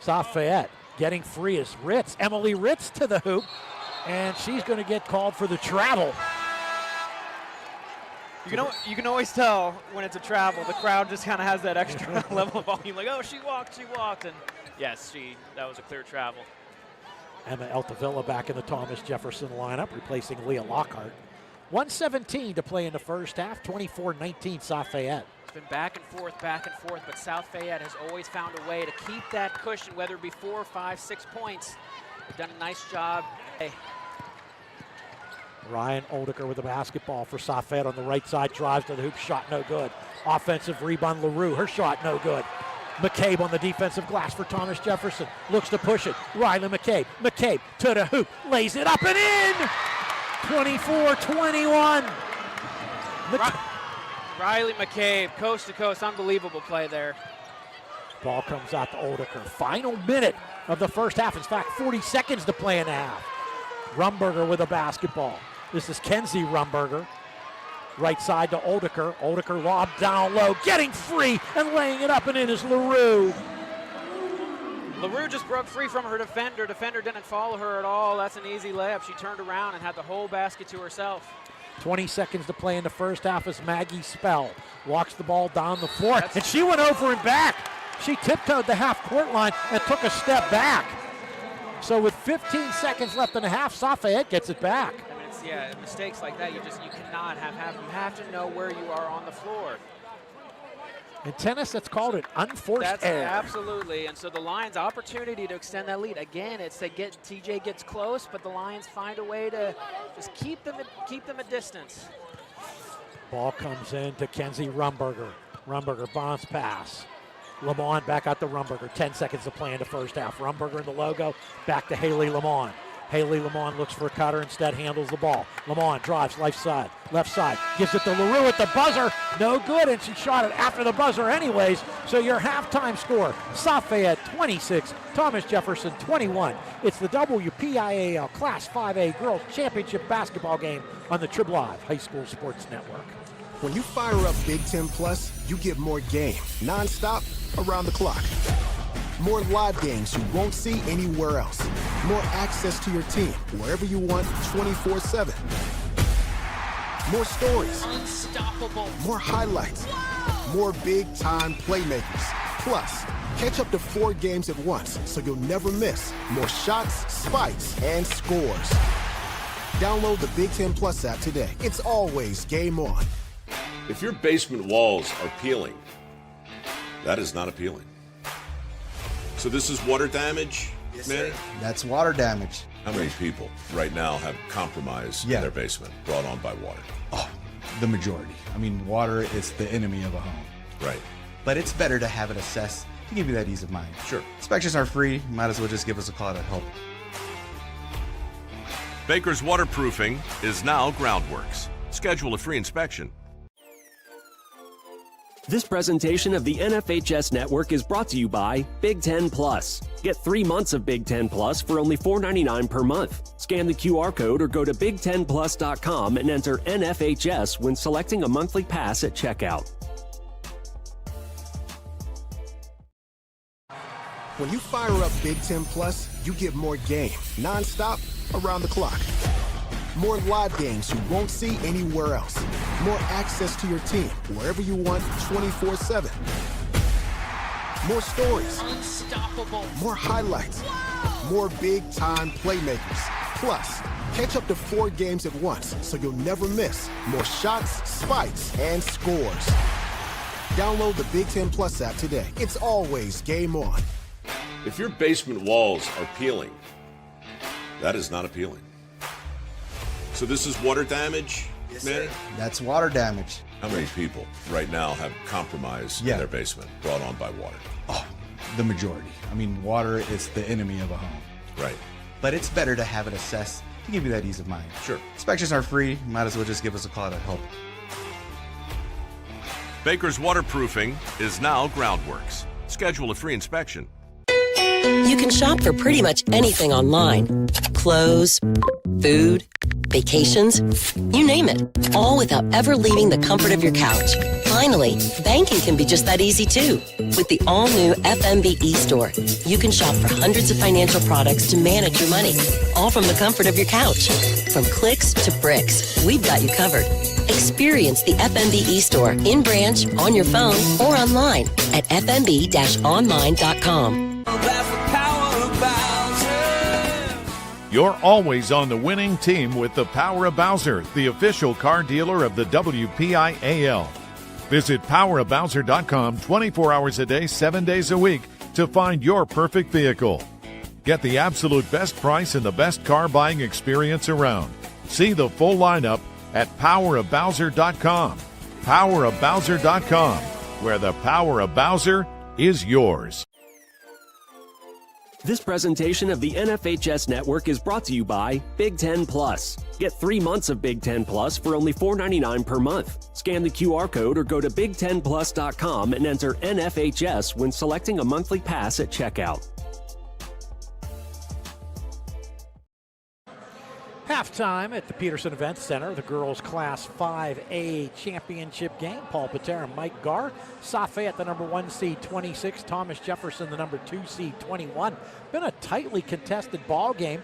South Fayette getting free is Ritz. Emily Ritz to the hoop, and she's going to get called for the travel. You can always tell when it's a travel. The crowd just kind of has that extra level of volume. Like, oh, she walked. And yes, that was a clear travel. Emma Altavilla back in the Thomas Jefferson lineup, replacing Leah Lockhart. 1:17 to play in the first half, 24-19 South Fayette. It's been back and forth, but South Fayette has always found a way to keep that cushion, whether it be 4, 5, 6 points. They've done a nice job. Hey. Ryan Oldeker with the basketball for South Fayette on the right side, drives to the hoop, shot no good. Offensive rebound, LaRue, her shot no good. McCabe on the defensive glass for Thomas Jefferson, looks to push it. Riley McCabe to the hoop, lays it up and in! 24-21. Riley McCabe, coast to coast, unbelievable play there. Ball comes out to Oldeker. Final minute of the first half. In fact, 40 seconds to play in the half. Rumberger with a basketball. This is Kenzie Rumberger. Right side to Oldeker. Oldeker lob down low, getting free and laying it up and in is LaRue. LaRue just broke free from her defender. Defender didn't follow her at all. That's an easy layup. She turned around and had the whole basket to herself. 20 seconds to play in the first half as Maggie Spell walks the ball down the floor. And she went over and back. She tiptoed the half-court line and took a step back. So with 15 seconds left in the half, South Fayette gets it back. I mean, yeah, mistakes like that you cannot have happen. You have to know where you are on the floor. In tennis, that's called an unforced error. Absolutely, and so the Lions' opportunity to extend that lead. Again, it's that TJ gets close, but the Lions find a way to just keep them a distance. Ball comes in to Kenzie Rumberger. Rumberger bounce pass. Lamont back out to Rumberger. 10 seconds to play in the first half. Rumberger in the logo. Back to Haley Lamont. Haley Lamont looks for a cutter, instead handles the ball. Lamont drives left side, gives it to LaRue at the buzzer. No good, and she shot it after the buzzer anyways. So your halftime score, South Fayette 26, Thomas Jefferson 21. It's the WPIAL Class 5A Girls Championship basketball game on the Trib Live High School Sports Network. When you fire up Big Ten Plus, you get more game, nonstop, around the clock. More live games you won't see anywhere else. More access to your team, wherever you want, 24/7. More stories. Unstoppable. More highlights. More big-time playmakers. Plus, catch up to 4 games at once, so you'll never miss more shots, spikes, and scores. Download the Big Ten Plus app today. It's always game on. If your basement walls are peeling, that is not appealing. So this is water damage, yes, man? Sir. That's water damage. How many people right now have compromise in their basement brought on by water? Oh, the majority. I mean, water is the enemy of a home. Right. But it's better to have it assessed to give you that ease of mind. Sure. Inspections are free. Might as well just give us a call to help. Baker's Waterproofing is now Groundworks. Schedule a free inspection. This presentation of the NFHS Network is brought to you by Big Ten Plus. Get 3 months of Big Ten Plus for only $4.99 per month. Scan the QR code or go to big10plus.com and enter NFHS when selecting a monthly pass at checkout. When you fire up Big Ten Plus, you get more game, nonstop, around the clock. More live games you won't see anywhere else. More access to your team, wherever you want, 24/7. More stories. Unstoppable. More highlights. More big-time playmakers. Plus, catch up to 4 games at once, so you'll never miss more shots, spikes, and scores. Download the Big Ten Plus app today. It's always game on. If your basement walls are peeling, that is not appealing. So this is water damage, Yes, man? sir. That's water damage. How many people right now have compromise in their basement brought on by water? Oh, the majority. I mean, water is the enemy of a home. Right. But it's better to have it assessed to give you that ease of mind. Sure. Inspections are free. Might as well just give us a call to help. Baker's Waterproofing is now Groundworks. Schedule a free inspection. You can shop for pretty much anything online. Clothes, food, vacations, you name it. All without ever leaving the comfort of your couch. Finally, banking can be just that easy too. With the all-new FMB e-store, you can shop for hundreds of financial products to manage your money. All from the comfort of your couch. From clicks to bricks, we've got you covered. Experience the FMB e-store in branch, on your phone, or online at fmb-online.com. You're always on the winning team with the Power of Bowser, the official car dealer of the WPIAL. Visit powerofbowser.com 24 hours a day, 7 days a week to find your perfect vehicle. Get the absolute best price and the best car buying experience around. See the full lineup at powerofbowser.com. Powerofbowser.com, where the power of Bowser is yours. This presentation of the NFHS Network is brought to you by Big Ten Plus. Get 3 months of Big Ten Plus for only $4.99 per month. Scan the QR code or go to big10plus.com and enter NFHS when selecting a monthly pass at checkout. Halftime at the Peterson Event Center, the girls' Class 5A championship game. Paul Patera and Mike Garr. South Fayette, the number 1 seed, 26. Thomas Jefferson, the number 2 seed, 21. Been a tightly contested ball game.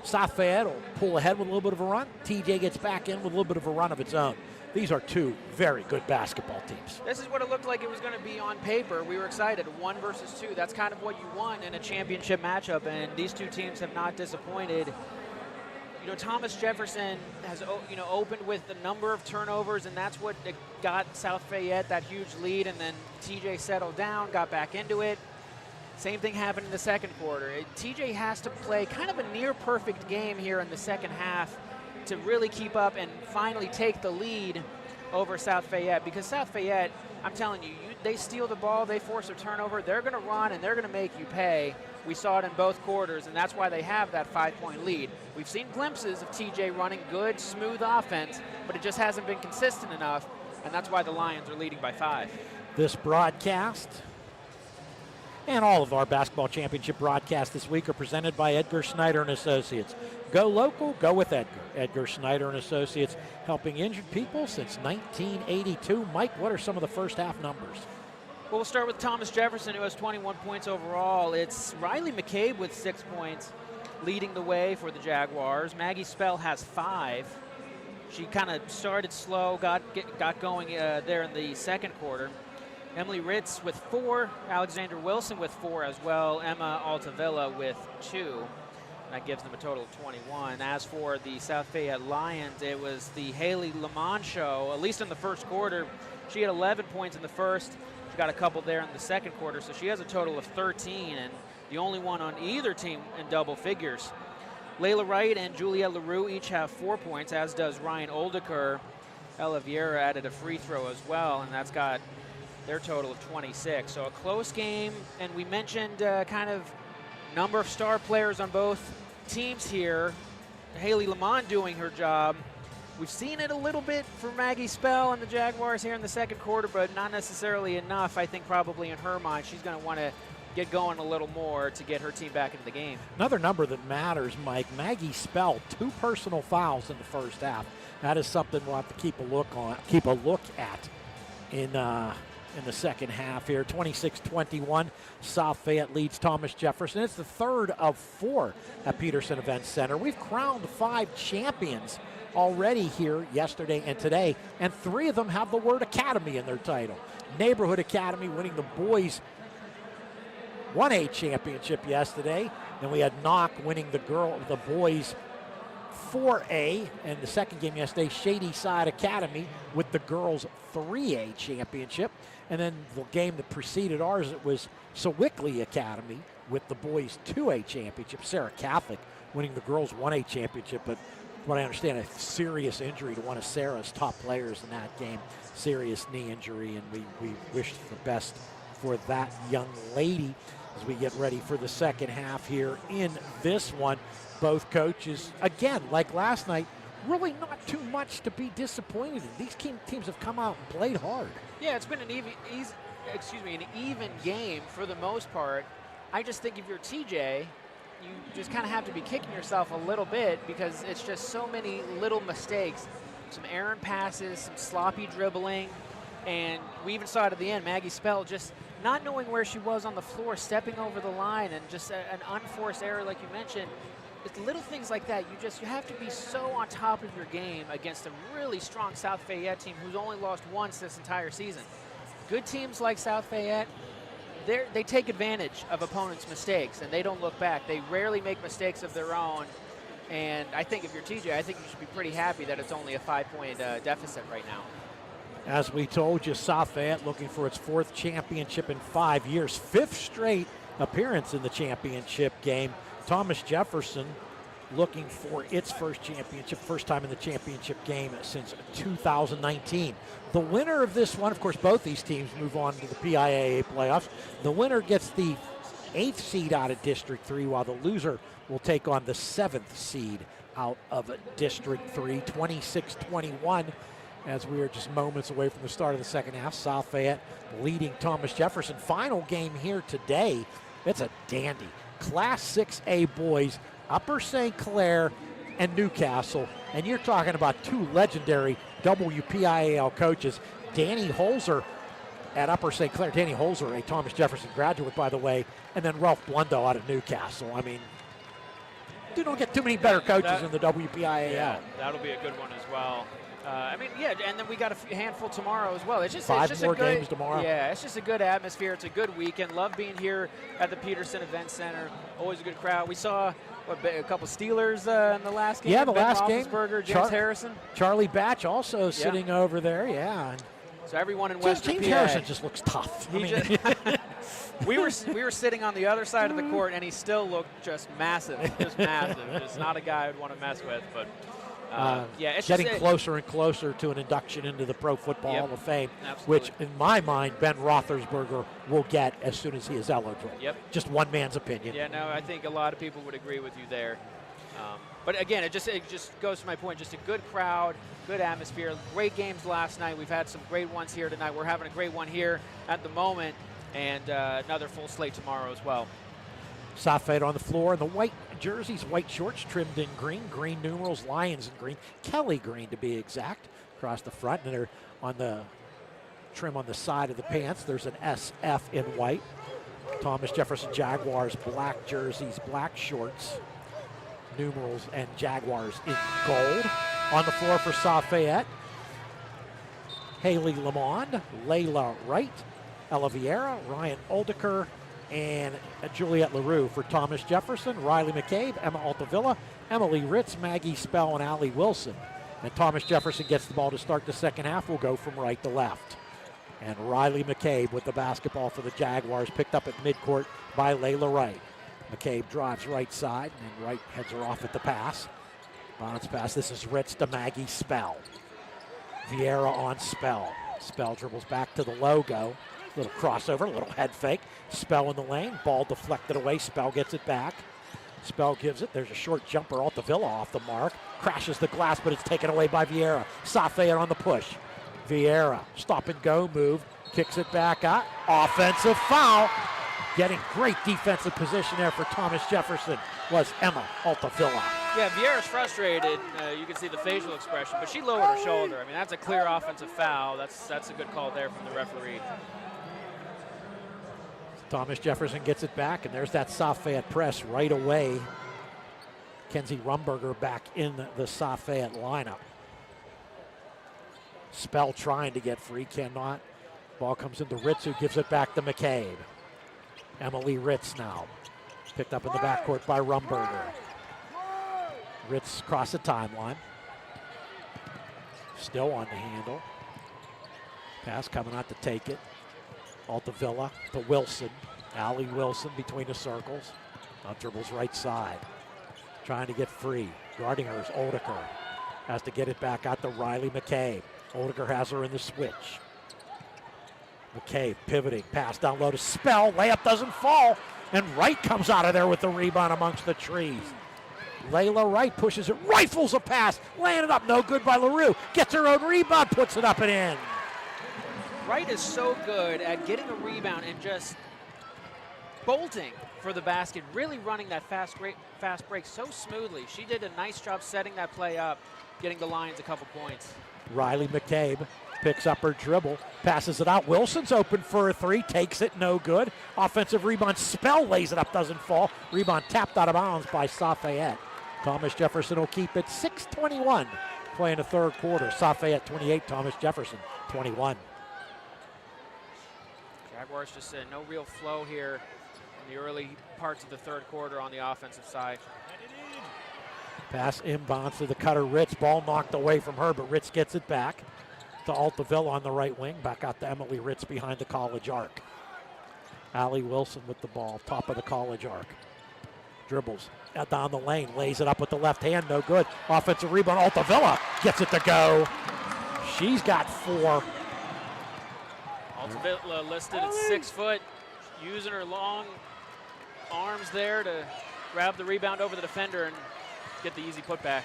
South Fayette will pull ahead with a little bit of a run. TJ gets back in with a little bit of a run of its own. These are 2 very good basketball teams. This is what it looked like it was going to be on paper. We were excited. 1 versus 2. That's kind of what you want in a championship matchup, and these 2 teams have not disappointed. Thomas Jefferson has, opened with a number of turnovers, and that's what got South Fayette that huge lead, and then TJ settled down, got back into it. Same thing happened in the second quarter. TJ has to play kind of a near-perfect game here in the second half to really keep up and finally take the lead over South Fayette, because South Fayette, I'm telling you, they steal the ball, they force a turnover, they're going to run, and they're going to make you pay. We saw it in both quarters, and that's why they have that 5-point lead. We've seen glimpses of TJ running good, smooth offense, but it just hasn't been consistent enough, and that's why the Lions are leading by 5. This broadcast and all of our basketball championship broadcasts this week are presented by Edgar Snyder and Associates. Go local, go with Edgar. Edgar Snyder and Associates, helping injured people since 1982. Mike, what are some of the first half numbers? Well, we'll start with Thomas Jefferson, who has 21 points overall. It's Riley McCabe with 6 points, leading the way for the Jaguars. Maggie Spell has 5. She kind of started slow, got going there in the second quarter. Emily Ritz with 4, Alexander Wilson with 4 as well, Emma Altavilla with 2. That gives them a total of 21. As for the South Fayette Lions, it was the Haley Lamont show, at least in the first quarter. She had 11 points in the first. She got a couple there in the second quarter, so she has a total of 13, and the only one on either team in double figures. Layla Wright and Juliette LaRue each have 4 points, as does Ryan Oldeker. Ella Vieira added a free throw as well, and that's got their total of 26. So a close game, and we mentioned kind of number of star players on both teams here. Haley Lamont doing her job. We've seen it a little bit for Maggie Spell and the Jaguars here in the second quarter, but not necessarily enough. I think probably in her mind, she's going to want to get going a little more to get her team back into the game. Another number that matters, Mike, Maggie Spell, 2 personal fouls in the first half. That is something we'll have to keep a look at in the second half here. 26-21, South Fayette leads Thomas Jefferson. It's the third of 4 at Peterson Events Center. We've crowned 5 champions already here yesterday and today, and 3 of them have the word academy in their title. Neighborhood Academy winning the boys 1A championship yesterday. Then we had Knock winning the boys 4A, and the second game yesterday, Shady Side Academy with the girls 3A championship. And then the game that preceded ours, it was Sewickley Academy with the boys 2A championship. Sarah Catholic winning the girls 1A championship, but what I understand, a serious injury to one of Sarah's top players in that game, serious knee injury, and we wish the best for that young lady as we get ready for the second half here in this one. Both coaches, again, like last night, really not too much to be disappointed in. These teams have come out and played hard. Yeah, it's been an even game for the most part. I just think if you're TJ, you just kind of have to be kicking yourself a little bit because it's just so many little mistakes. Some errant passes, some sloppy dribbling, and we even saw it at the end. Maggie Spell just not knowing where she was on the floor, stepping over the line, and just an unforced error like you mentioned. It's little things like that. You have to be so on top of your game against a really strong South Fayette team who's only lost once this entire season. Good teams like South Fayette, they take advantage of opponents' mistakes, and they don't look back. They rarely make mistakes of their own, and I think if you're TJ, I think you should be pretty happy that it's only a 5-point deficit right now. As we told you, South Fayette looking for its 4th championship in 5 years, 5th straight appearance in the championship game. Thomas Jefferson looking for its first championship, first time in the championship game since 2019. The winner of this one, of course, both these teams move on to the PIAA playoffs. The winner gets the 8th seed out of District 3, while the loser will take on the 7th seed out of District 3, 26-21. As we are just moments away from the start of the second half, South Fayette leading Thomas Jefferson. Final game here today, it's a dandy. Class 6A boys, Upper St. Clair and Newcastle. And you're talking about 2 legendary WPIAL coaches. Danny Holzer at Upper St. Clair. Danny Holzer, a Thomas Jefferson graduate, by the way. And then Ralph Blundo out of Newcastle. I mean, you don't get too many better coaches in the WPIAL. Yeah, that'll be a good one as well. And then we got a handful tomorrow as well. It's just Five it's more a good, games tomorrow. Yeah, it's just a good atmosphere. It's a good weekend. Love being here at the Peterson Event Center. Always a good crowd. We saw a couple Steelers in the last game. Yeah, the Ben last game. Roethlisberger, James Harrison. Charlie Batch also sitting over there. Yeah. And so everyone in Western James PA. Harrison just looks tough. We were sitting on the other side of the court, and he still looked just massive. Just massive. Just not a guy I'd want to mess with, but. It's getting closer and closer to an induction into the Pro Football Hall of Fame, absolutely. which in my mind Ben Roethlisberger will get as soon as he is eligible. Yep. Just one man's opinion. Yeah, no, I think a lot of people would agree with you there. But again, it just goes to my point. Just a good crowd, good atmosphere, great games last night. We've had some great ones here tonight. We're having a great one here at the moment, and another full slate tomorrow as well. South Fayette on the floor, and the white jerseys, white shorts trimmed in green, green numerals, Lions in green, Kelly green to be exact, across the front, and they're on the trim on the side of the pants. There's an SF in white. Thomas Jefferson Jaguars, black jerseys, black shorts, numerals, and Jaguars in gold. On the floor for South Fayette, Haley Lamond, Layla Wright, Ella Vieira, Ryan Oldeker, and Juliette LaRue. For Thomas Jefferson, Riley McCabe, Emma Altavilla, Emily Ritz, Maggie Spell, and Allie Wilson. And Thomas Jefferson gets the ball to start the second half. We'll go from right to left. And Riley McCabe with the basketball for the Jaguars, picked up at midcourt by Layla Wright. McCabe drives right side, and Wright heads her off at the pass. Bounce pass. This is Ritz to Maggie Spell. Vieira on Spell. Spell dribbles back to the logo. Little crossover, little head fake. Spell in the lane, ball deflected away. Spell gets it back. Spell gives it. There's a short jumper. Altavilla off the mark. Crashes the glass, but it's taken away by Vieira. South Fayette on the push. Vieira, stop and go move. Kicks it back out. Offensive foul. Getting great defensive position there for Thomas Jefferson was Emma Altavilla. Yeah, Vieira's frustrated. You can see the facial expression, but she lowered her shoulder. I mean, that's a clear offensive foul. That's a good call there from the referee. Thomas Jefferson gets it back, and there's that South Fayette press right away. Kenzie Rumberger back in the South Fayette lineup. Spell trying to get free, cannot. Ball comes into Ritz, who gives it back to McCabe. Emily Ritz now. Picked up in the backcourt by Rumberger. Ritz across the timeline. Still on the handle. Pass coming out to take it. Altavilla to Wilson. Allie Wilson between the circles. Now dribbles right side. Trying to get free. Guarding her is Oldeker. Has to get it back out to Riley McCabe. Oldeker has her in the switch. McCabe pivoting. Pass down low to Spell. Layup doesn't fall. And Wright comes out of there with the rebound amongst the trees. Layla Wright pushes it. Rifles a pass. Laying it up. No good by LaRue. Gets her own rebound. Puts it up and in. Wright is so good at getting a rebound and just bolting for the basket, really running that fast break so smoothly. She did a nice job setting that play up, getting the Lions a couple points. Riley McCabe picks up her dribble, passes it out. Wilson's open for a three, takes it, no good. Offensive rebound, Spell lays it up, doesn't fall. Rebound tapped out of bounds by South Fayette. Thomas Jefferson will keep it. 6:21 playing the third quarter. South Fayette 28, Thomas Jefferson 21. Jaguars just no real flow here in the early parts of the third quarter on the offensive side. Pass inbounds to the cutter Ritz. Ball knocked away from her, but Ritz gets it back to Altavilla on the right wing. Back out to Emily Ritz behind the college arc. Allie Wilson with the ball, top of the college arc. Dribbles down the lane, lays it up with the left hand, no good. Offensive rebound, Altavilla gets it to go. She's got 4. Altavilla listed at 6 foot, using her long arms there to grab the rebound over the defender and get the easy putback.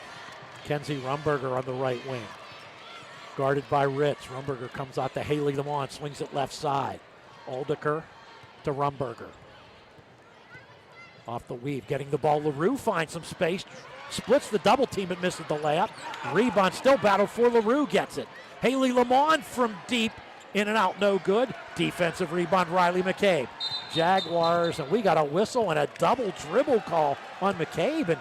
Kenzie Rumberger on the right wing. Guarded by Ritz. Rumberger comes out to Haley Lamont, swings it left side. Oldeker to Rumberger. Off the weave, getting the ball. LaRue finds some space, splits the double team but misses the layup. Rebound still battled for. LaRue gets it. Haley Lamont from deep, in and out, no good. Defensive rebound, Riley McCabe. Jaguars, and we got a whistle and a double dribble call on McCabe, and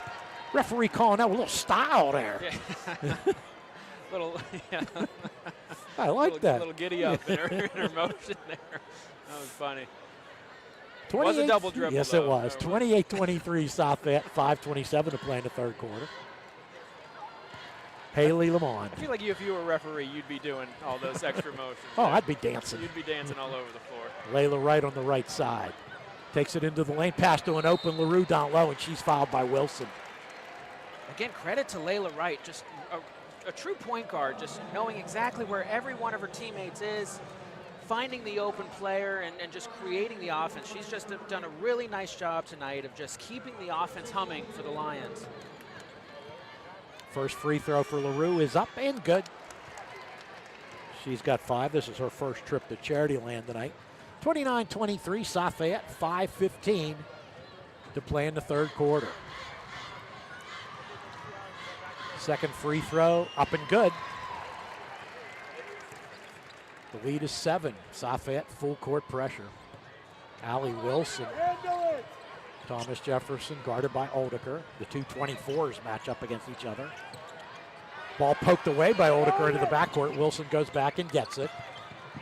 referee calling out a little style there. Yeah. Little, yeah. I like that. Little giddy up in her motion there. That was funny. It 28, was a double dribble. Yes, though. it was. 28-23 South Fayette, 5:27 to play in the third quarter. Haley Lamont. I feel like if you were a referee, you'd be doing all those extra motions. Oh, there. I'd be dancing. You'd be dancing all over the floor. Layla Wright on the right side. Takes it into the lane, pass to an open LaRue down low, and she's fouled by Wilson. Again, credit to Layla Wright, just a true point guard, just knowing exactly where every one of her teammates is, finding the open player and just creating the offense. She's just done a really nice job tonight of just keeping the offense humming for the Lions. First free throw for LaRue is up and good. She's got 5. This is her first trip to Charity Land tonight. 29-23, South Fayette, 5:15 to play in the third quarter. Second free throw, up and good. The lead is 7. South Fayette full court pressure. Allie Wilson. Thomas Jefferson guarded by Oldeker. The two 24s match up against each other. Ball poked away by Oldeker into the backcourt. Wilson goes back and gets it.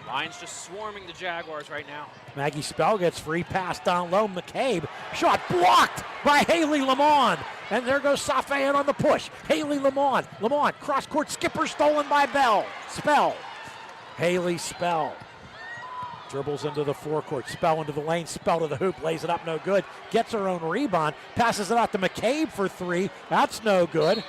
Lions just swarming the Jaguars right now. Maggie Spell gets free pass down low. McCabe, shot blocked by Haley Lamont. And there goes South Fayette on the push. Haley Lamont. Lamont, cross-court skipper stolen by Spell. Haley Spell. Dribbles into the forecourt. Spell into the lane. Spell to the hoop. Lays it up. No good. Gets her own rebound. Passes it out to McCabe for 3. That's no good.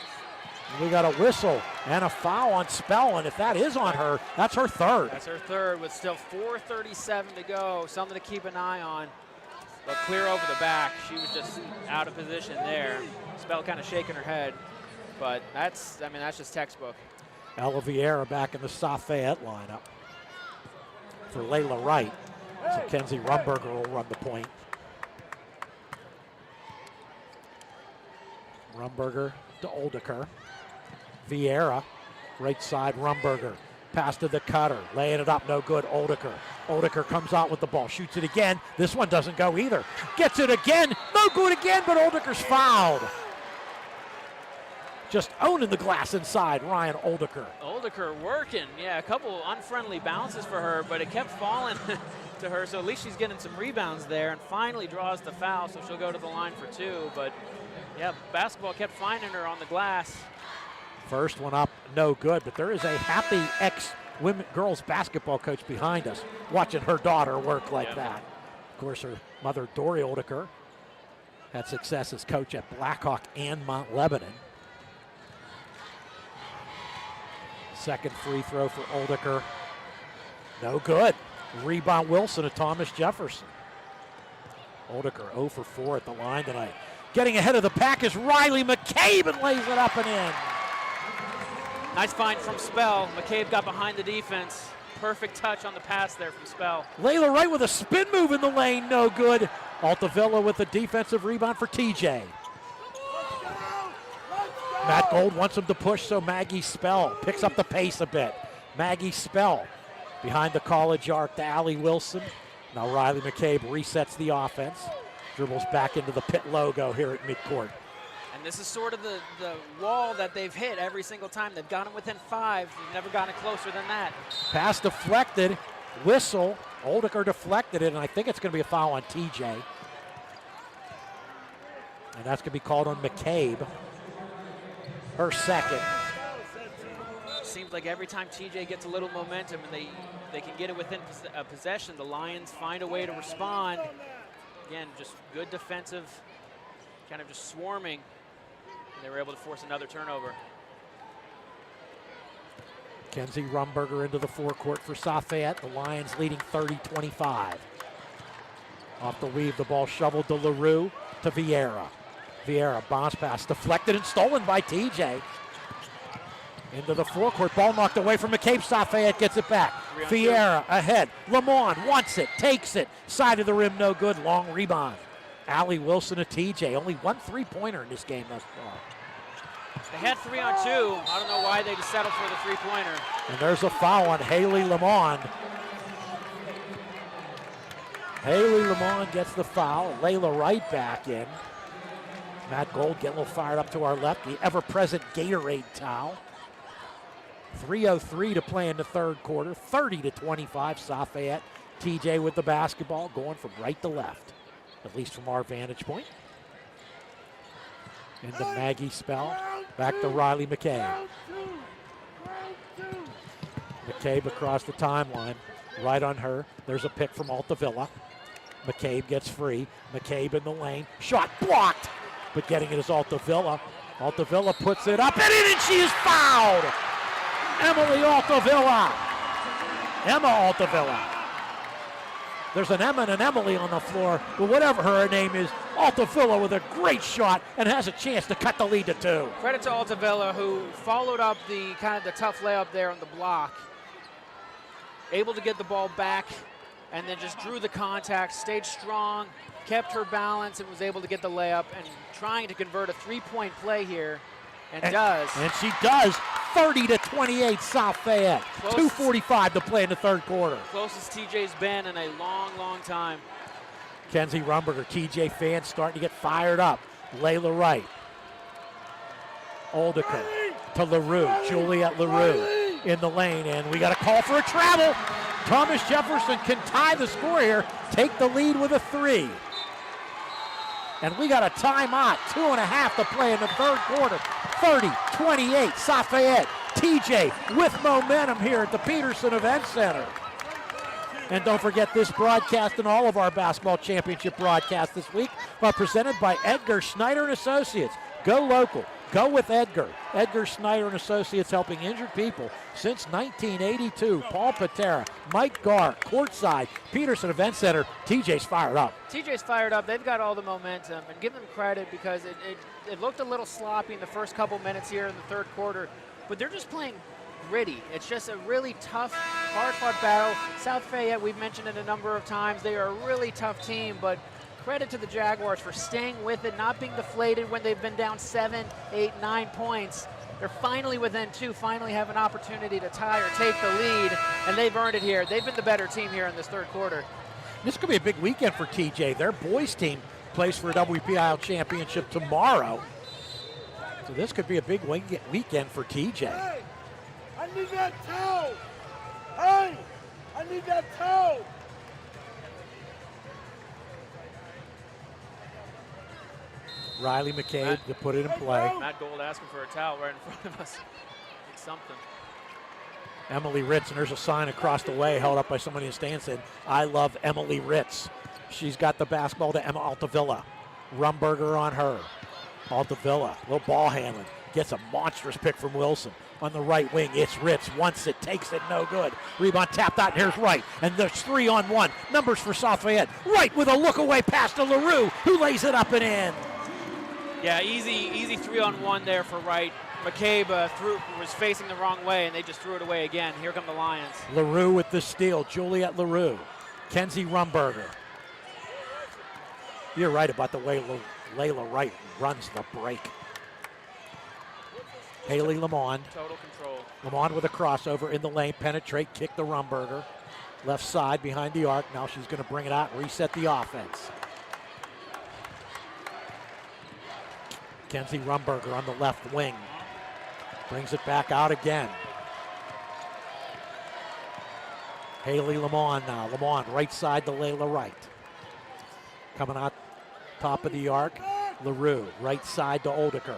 We got a whistle and a foul on Spell, and if that is on her, that's her third. That's her third with still 4:37 to go. Something to keep an eye on. But clear over the back. She was just out of position there. Spell kind of shaking her head. But that's just textbook. Ella Vieira back in the South Fayette lineup for Layla Wright. So Kenzie Rumberger will run the point. Rumberger to Oldeker. Vieira, right side, Rumberger. Pass to the cutter, laying it up, no good, Oldeker. Oldeker comes out with the ball, shoots it again. This one doesn't go either. Gets it again, no good again, but Oldeker's fouled. Just owning the glass inside, Ryan Oldeker. Oldeker working, yeah, a couple unfriendly bounces for her, but it kept falling to her, so at least she's getting some rebounds there and finally draws the foul, so she'll go to the line for 2. But yeah, basketball kept finding her on the glass. First one up, no good, but there is a happy ex-girls basketball coach behind us watching her daughter work like that. Of course, her mother, Dory Oldeker, had success as coach at Blackhawk and Mount Lebanon. Second free throw for Oldeker, no good. Rebound Wilson to Thomas Jefferson. Oldeker 0 for 4 at the line tonight. Getting ahead of the pack is Riley McCabe and lays it up and in. Nice find from Spell. McCabe got behind the defense. Perfect touch on the pass there from Spell. Layla Wright with a spin move in the lane, no good. Altavilla with a defensive rebound for TJ. Matt Gold wants him to push, so Maggie Spell picks up the pace a bit. Maggie Spell behind the college arc to Allie Wilson. Now Riley McCabe resets the offense. Dribbles back into the pit logo here at midcourt. And this is sort of the wall that they've hit every single time. They've gotten within 5. They've never gotten closer than that. Pass deflected, whistle. Oldeker deflected it, and I think it's going to be a foul on TJ. And that's going to be called on McCabe. Her second. Seems like every time TJ gets a little momentum and they can get it within possession, the Lions find a way to respond. Again, just good defensive, kind of just swarming. And they were able to force another turnover. Kenzie Rumberger into the forecourt for South Fayette. The Lions leading 30-25. Off the weave, the ball shoveled to LaRue to Vieira. Vieira, bounce pass, deflected and stolen by TJ. Into the forecourt, ball knocked away from McCabe. South Fayette gets it back. Vieira ahead. Lamont wants it, takes it. Side of the rim, no good. Long rebound. Allie Wilson to TJ. Only 1 3-pointer in this game thus far. They had 3 on 2. I don't know why they just settled for the 3-pointer. And there's a foul on Haley Lamont. Haley Lamont gets the foul. Layla Wright back in. Matt Gold getting a little fired up to our left. The ever-present Gatorade towel. 3:03 to play in the third quarter. 30-25, South Fayette. TJ with the basketball, going from right to left, at least from our vantage point. Into Maggie Spell, back to Riley McCabe. McCabe across the timeline, right on her. There's a pick from Altavilla. McCabe gets free. McCabe in the lane, shot blocked, but getting it is Altavilla. Altavilla puts it up and in, and she is fouled. Emily Altavilla. Emma Altavilla. There's an Emma and an Emily on the floor, but whatever her name is, Altavilla with a great shot and has a chance to cut the lead to 2. Credit to Altavilla, who followed up the kind of the tough layup there on the block. Able to get the ball back and then just drew the contact, stayed strong, kept her balance, and was able to get the layup and trying to convert a three-point play here, and does. And she does. 30-28 South Fayette. 2:45 to play in the third quarter. Closest TJ's been in a long, long time. Kenzie Rumberger, TJ fans starting to get fired up. Layla Wright. Oldiker to LaRue. Juliet LaRue in the lane, and we got a call for a travel. Thomas Jefferson can tie the score here, take the lead with a 3. And we got a timeout, 2.5 to play in the third quarter. 30-28, South Fayette. TJ with momentum here at the Peterson Event Center. And don't forget this broadcast and all of our basketball championship broadcasts this week are presented by Edgar Schneider and Associates. Go local. Go with Edgar. Edgar Schneider and Associates, helping injured people since 1982. Paul Patera, Mike Garr, courtside, Peterson Event Center. TJ's fired up. TJ's fired up. They've got all the momentum, and give them credit because it looked a little sloppy in the first couple minutes here in the third quarter, but they're just playing gritty. It's just a really tough, hard-fought battle. South Fayette, we've mentioned it a number of times, they are a really tough team, but credit to the Jaguars for staying with it, not being deflated when they've been down 7, 8, 9 points. They're finally within 2, finally have an opportunity to tie or take the lead, and they've earned it here. They've been the better team here in this third quarter. This could be a big weekend for TJ. Their boys team plays for a WPIAL championship tomorrow. So this could be a big weekend for TJ. Hey, I need that towel. Hey, I need that towel. Riley McCabe to put it in play. Matt Gold asking for a towel right in front of us. It's something. Emily Ritz, and there's a sign across the way held up by somebody in the stands saying, I love Emily Ritz. She's got the basketball to Emma Altavilla. Rumberger on her. Altavilla, little ball handling. Gets a monstrous pick from Wilson. On the right wing, it's Ritz. Wants it, takes it, no good. Rebound tapped out, and here's Wright. And there's 3-on-1. Numbers for South Fayette. Wright with a look-away pass to LaRue, who lays it up and in. Yeah, easy 3-on-1 there for Wright. McCabe was facing the wrong way, and they just threw it away again. Here come the Lions. LaRue with the steal. Juliet LaRue. Kenzie Rumberger. You're right about the way Layla Wright runs the break. Haley Lamont. Total control. Lamont with a crossover in the lane. Penetrate, kick the Rumberger. Left side behind the arc. Now she's going to bring it out and reset the offense. Kenzie Rumberger on the left wing. Brings it back out again. Haley Lamont now. Lamont right side to Layla Wright. Coming out top of the arc. LaRue right side to Oldiker.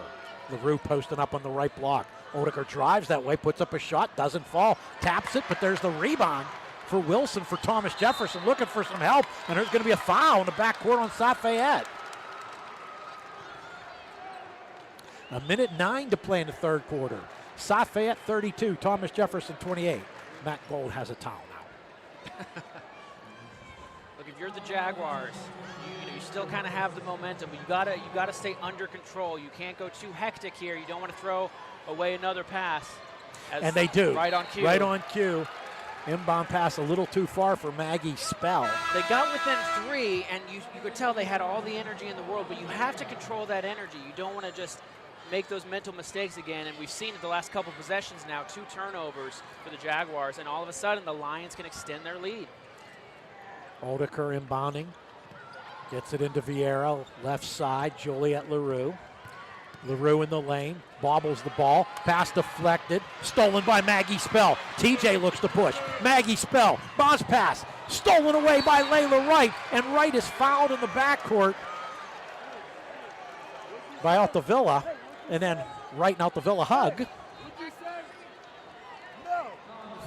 LaRue posting up on the right block. Oldiker drives that way, puts up a shot, doesn't fall. Taps it, but there's the rebound for Wilson for Thomas Jefferson. Looking for some help, and there's going to be a foul in the backcourt on South Fayette. 1:09 to play in the third quarter. South Fayette 32, Thomas Jefferson 28. Matt Gold has a towel now. Look, if you're the Jaguars, you still kind of have the momentum, but you gotta stay under control. You can't go too hectic here. You don't want to throw away another pass. And they do. Right on cue. Right on cue. Inbound pass a little too far for Maggie Spell. They got within 3, and you could tell they had all the energy in the world, but you have to control that energy. You don't want to just make those mental mistakes again, and we've seen it the last couple possessions now, 2 turnovers for the Jaguars, and all of a sudden the Lions can extend their lead. Oldiker inbounding. Gets it into Vieira, left side, Juliet LaRue. LaRue in the lane, bobbles the ball, pass deflected, stolen by Maggie Spell. TJ looks to push. Maggie Spell, bounce pass, stolen away by Layla Wright, and Wright is fouled in the backcourt by Altavilla, and then Wright and Altavilla hug.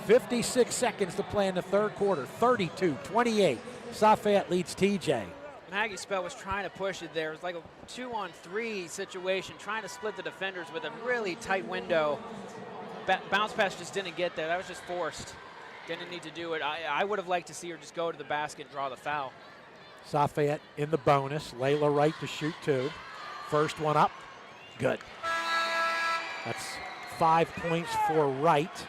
56 seconds to play in the third quarter, 32-28. South Fayette leads TJ. Maggie Spell was trying to push it there. It was like a 2-on-3 situation, trying to split the defenders with a really tight window. Bounce pass just didn't get there. That was just forced. Didn't need to do it. I would have liked to see her just go to the basket and draw the foul. South Fayette in the bonus. Layla Wright to shoot 2. First one up, good. That's 5 points for Wright,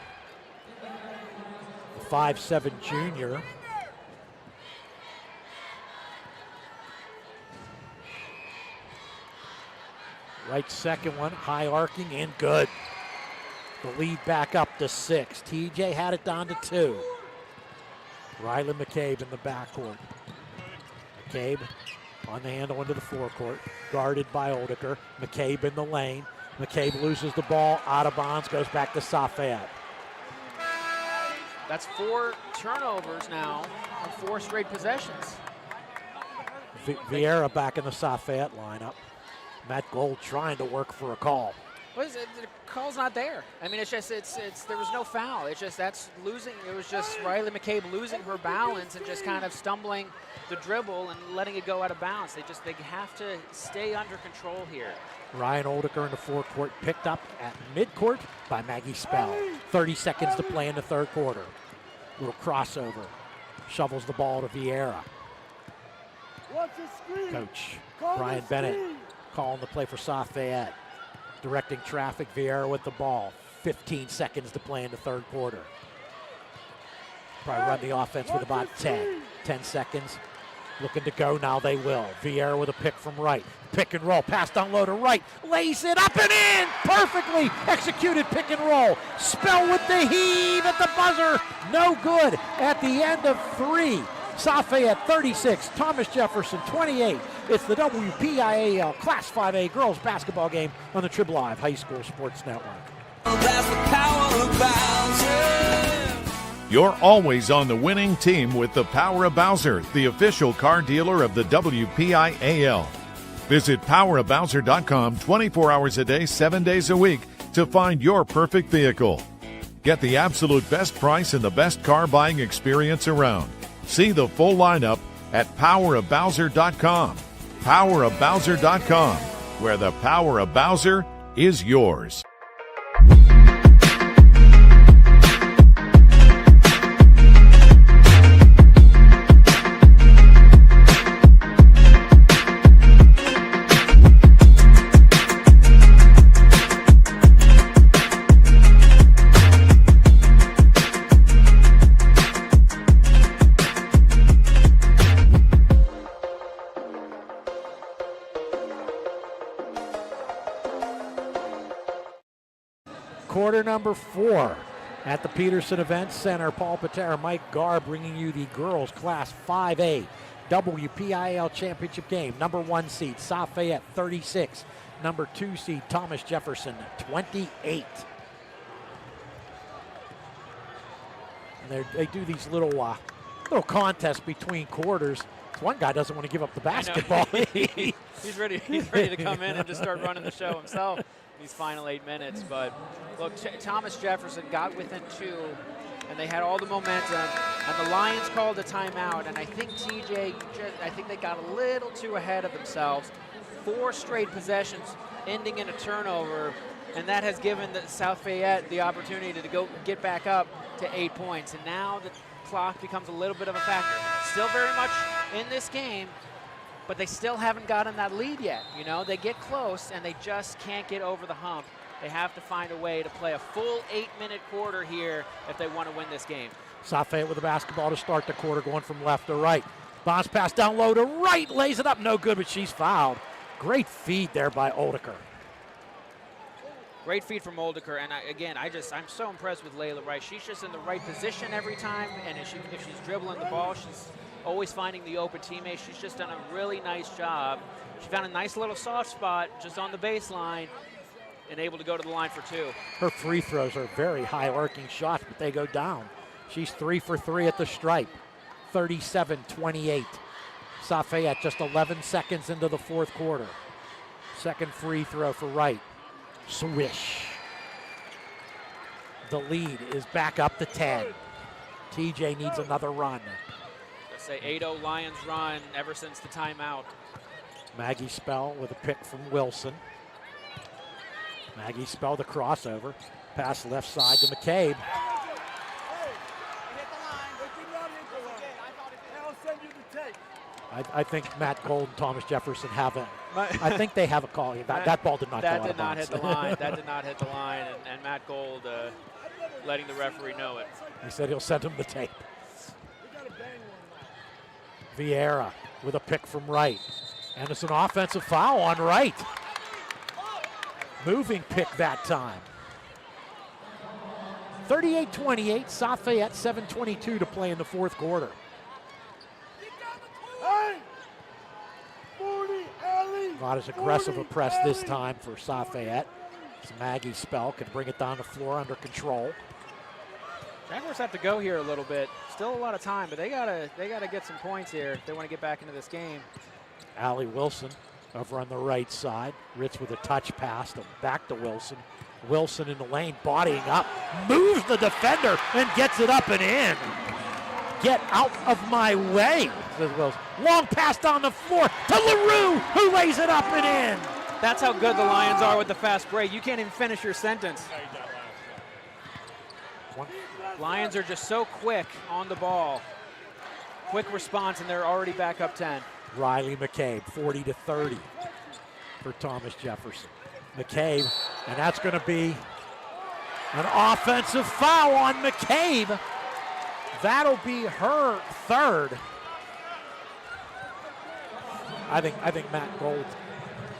the 5'7" junior. Wright's second one, high arcing and good. The lead back up to 6. TJ had it down to 2. Riley McCabe in the backcourt. McCabe on the handle into the forecourt, guarded by Oldiker. McCabe in the lane. McCabe loses the ball, out of bounds, goes back to South Fayette. That's 4 turnovers now on 4 straight possessions. Vieira back in the South Fayette lineup. Matt Gold trying to work for a call. What is it? The call's not there. I mean, it's just there was no foul. It's just that's losing. It was just Riley McCabe losing her balance and just kind of stumbling the dribble and letting it go out of bounds. They have to stay under control here. Ryan Oldiker in the forecourt, picked up at midcourt by Maggie Spell. 30 seconds to play in the third quarter. Little crossover. Shovels the ball to Vieira. Coach Brian Bennett calling the play for South Fayette. Directing traffic, Vieira with the ball. 15 seconds to play in the third quarter. Probably run the offense with about 10 seconds. Looking to go now, they will. Vieira with a pick from Wright. Pick and roll, pass down low to Wright. Lays it up and in! Perfectly executed pick and roll. Spell with the heave at the buzzer. No good at the end of 3. South Fayette 36, Thomas Jefferson 28. It's the WPIAL Class 5A girls basketball game on the Trib Live High School Sports Network. You're always on the winning team with the Power of Bowser, the official car dealer of the WPIAL. Visit powerofbowser.com 24 hours a day, 7 days a week to find your perfect vehicle. Get the absolute best price and the best car buying experience around. See the full lineup at powerofbowser.com. Powerofbowser.com, where the power of Bowser is yours. Quarter number 4 at the Peterson Event Center. Paul Patera, Mike Garr bringing you the girls Class 5A WPIAL Championship game. Number 1 seed, South Fayette 36. Number 2 seed, Thomas Jefferson 28. And they do these little contests between quarters. One guy doesn't want to give up the basketball. He's ready to come in and just start running the show himself these final 8 minutes. But look, Thomas Jefferson got within 2, and they had all the momentum, and the Lions called a timeout, and I think they got a little too ahead of themselves. 4 straight possessions ending in a turnover, and that has given the South Fayette the opportunity to go get back up to 8 points. And now the clock becomes a little bit of a factor. Still very much in this game, but they still haven't gotten that lead yet. You know, they get close and they just can't get over the hump. They have to find a way to play a full 8-minute quarter here if they want to win this game. South Fayette with the basketball to start the quarter, going from left to right. Bounce pass down low to right, lays it up, no good, but she's fouled. Great feed there by Oldiker. Great feed from Oldiker, and I'm so impressed with Layla Wright. She's just in the right position every time, and if she's dribbling the ball, always finding the open teammate. She's just done a really nice job. She found a nice little soft spot just on the baseline and able to go to the line for 2. Her free throws are very high arcing shots, but they go down. She's 3 for 3 at the stripe, 37-28. South Fayette just 11 seconds into the fourth quarter. Second free throw for Wright. Swish. The lead is back up to 10. TJ needs another run. Let's say 8-0 Lions run ever since the timeout. Maggie Spell with a pick from Wilson. Maggie Spell the crossover. Pass left side to McCabe. I think Matt Gold and Thomas Jefferson have a. I think they have a call. That ball did not go out of bounds. That did not hit the line. That did not hit the line, and Matt Gold letting the referee know it. He said he'll send him the tape. Vieira with a pick from Wright. And it's an offensive foul on Wright. Moving pick that time. 38-28, South Fayette, 7:22 to play in the fourth quarter. Not as aggressive a press this time for South Fayette. As Maggie Spell can bring it down the floor under control. Jaguars have to go here a little bit. Still a lot of time, but they gotta get some points here if they want to get back into this game. Allie Wilson over on the right side. Ritz with a touch pass back to Wilson. Wilson in the lane, bodying up, moves the defender and gets it up and in. Get out of my way, says Wilson. Long pass down the floor to LaRue, who lays it up and in. That's how good the Lions are with the fast break. You can't even finish your sentence. Lions are just so quick on the ball. Quick response, and they're already back up 10. Riley McCabe, 40-30 for Thomas Jefferson. McCabe, and that's going to be an offensive foul on McCabe. That'll be her third. I think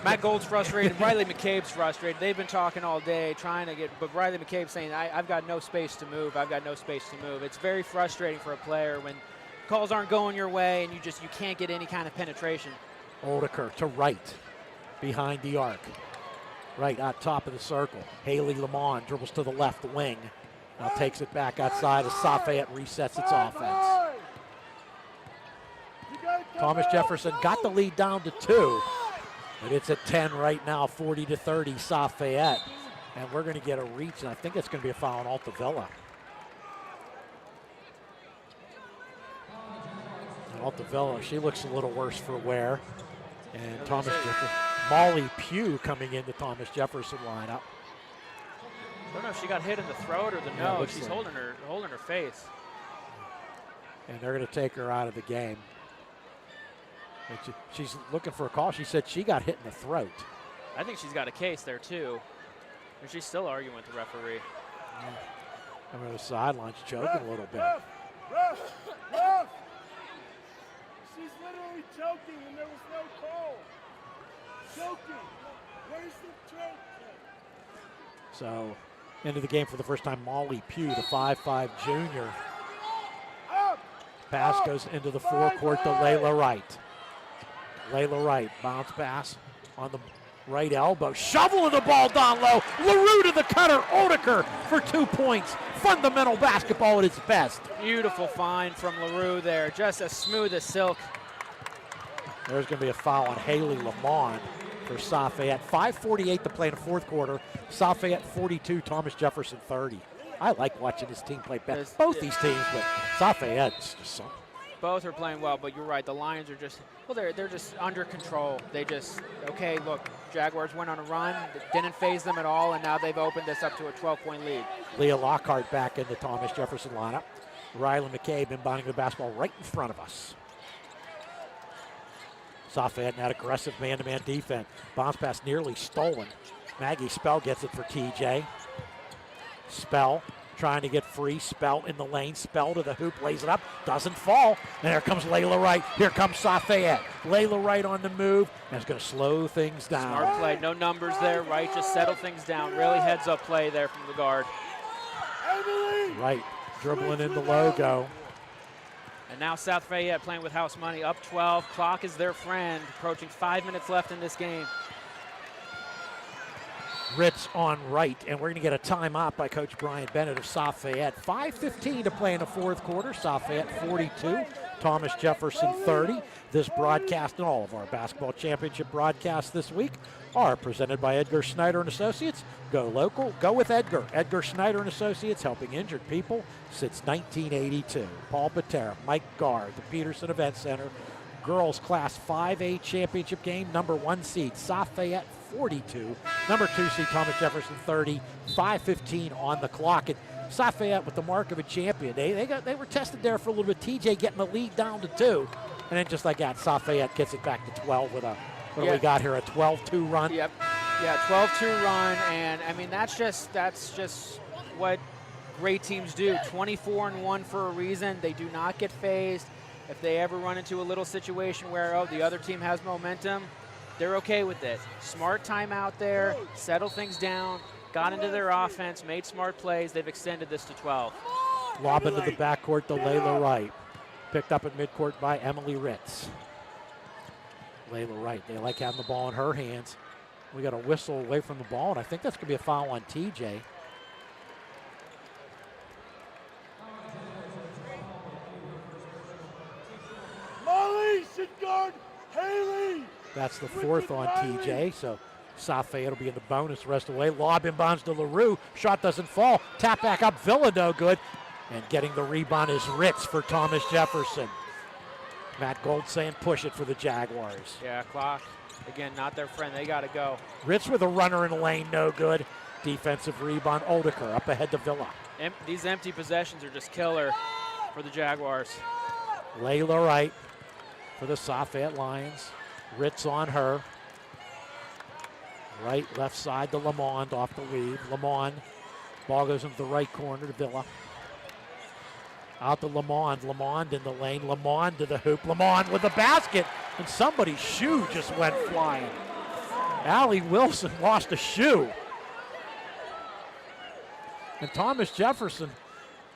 Matt Gold's frustrated. Riley McCabe's frustrated. They've been talking all day, trying to get, but Riley McCabe saying, I've got no space to move. I've got no space to move. It's very frustrating for a player when calls aren't going your way and you can't get any kind of penetration. Odeker to Wright, behind the arc. Right at top of the circle. Haley Lamont dribbles to the left wing. Now takes it back outside as South Fayette resets its offense. Thomas Jefferson got the lead down to 2. But it's at 10 right now, 40-30 South Fayette. And we're going to get a reach, and I think it's going to be a foul on Altavilla. And Altavilla, she looks a little worse for wear. And Thomas Jefferson, Molly Pugh coming into Thomas Jefferson lineup. I don't know if she got hit in the throat or the nose. She's holding her face. And they're going to take her out of the game. She's looking for a call. She said she got hit in the throat. I think she's got a case there too. And she's still arguing with the referee. I'm on the sidelines choking a little bit. Ref! She's literally choking and there was no call. Choking. Where's the choke? So, into the game for the first time, Molly Pugh, the 5'5 junior. Pass goes into the forecourt to Layla Wright. Layla Wright, bounce pass on the right elbow. Shoveling the ball down low. LaRue to the cutter. Odeker for 2 points. Fundamental basketball at its best. Beautiful find from LaRue there. Just as smooth as silk. There's going to be a foul on Haley Lamont for South Fayette. 5:48 to play in the fourth quarter. South Fayette 42, Thomas Jefferson 30. I like watching this team play better. Both these teams, but South Fayette's just something. Both are playing well, but you're right. The Lions are just, well, they're just under control. They just, okay, look, Jaguars went on a run. It didn't phase them at all, and now they've opened this up to a 12-point lead. Leah Lockhart back in the Thomas Jefferson lineup. Riley McCabe inbounding the basketball right in front of us. South Fayette now aggressive man-to-man defense. Bounce pass nearly stolen. Maggie Spell gets it for TJ. Spell trying to get free. Spell in the lane. Spell to the hoop, lays it up, doesn't fall. And there comes Layla Wright. Here comes South Fayette. Layla Wright on the move, and it's going to slow things down. Smart play, no numbers there. Wright just settle things down. Really heads-up play there from the guard. Wright dribbling in the logo. And now South Fayette playing with house money, up 12. Clock is their friend, approaching 5 minutes left in this game. Ritz on right, and we're going to get a timeout by Coach Brian Bennett of South Fayette. 5:15 to play in the fourth quarter. South Fayette 42, Thomas Jefferson 30. This broadcast and all of our basketball championship broadcasts this week are presented by Edgar Snyder and Associates. Go local, go with Edgar. Edgar Snyder and Associates, helping injured people since 1982. Paul Patera, Mike Gard, the Peterson Event Center. Girls Class 5A championship game, number 1 seed, South Fayette 42, number 2 seed, Thomas Jefferson 30, 5:15 on the clock. And South Fayette with the mark of a champion. They were tested there for a little bit. TJ getting the lead down to 2, and then just like that, South Fayette gets it back to 12 with a, what do we got here, a 12-2 run? Yep, yeah, 12-2 run, and I mean, that's just what great teams do. 24-1 for a reason. They do not get phased. If they ever run into a little situation where, oh, the other team has momentum, they're okay with it. Smart timeout there, settle things down, got into their offense, made smart plays. They've extended this to 12. Lob into the backcourt to Layla Wright. Picked up at midcourt by Emily Ritz. Layla Wright, they like having the ball in her hands. We got a whistle away from the ball, and I think that's going to be a foul on TJ. Guard Haley. That's the 4th on TJ, so South Fayette will be in the bonus the rest of the way. Lob inbounds to LaRue. Shot doesn't fall. Tap back up. Villa no good. And getting the rebound is Ritz for Thomas Jefferson. Matt Gold saying push it for the Jaguars. Yeah, clock. Again, not their friend. They got to go. Ritz with a runner in the lane, no good. Defensive rebound. Oldiker up ahead to Villa. These empty possessions are just killer for the Jaguars. Layla Wright for the South Fayette Lions. Ritz on her. Right, left side to Lamond off the lead. Lamond, ball goes into the right corner to Villa. Out to Lamond. Lamond in the lane. Lamond to the hoop. Lamond with the basket, and somebody's shoe just went flying. Allie Wilson lost a shoe. And Thomas Jefferson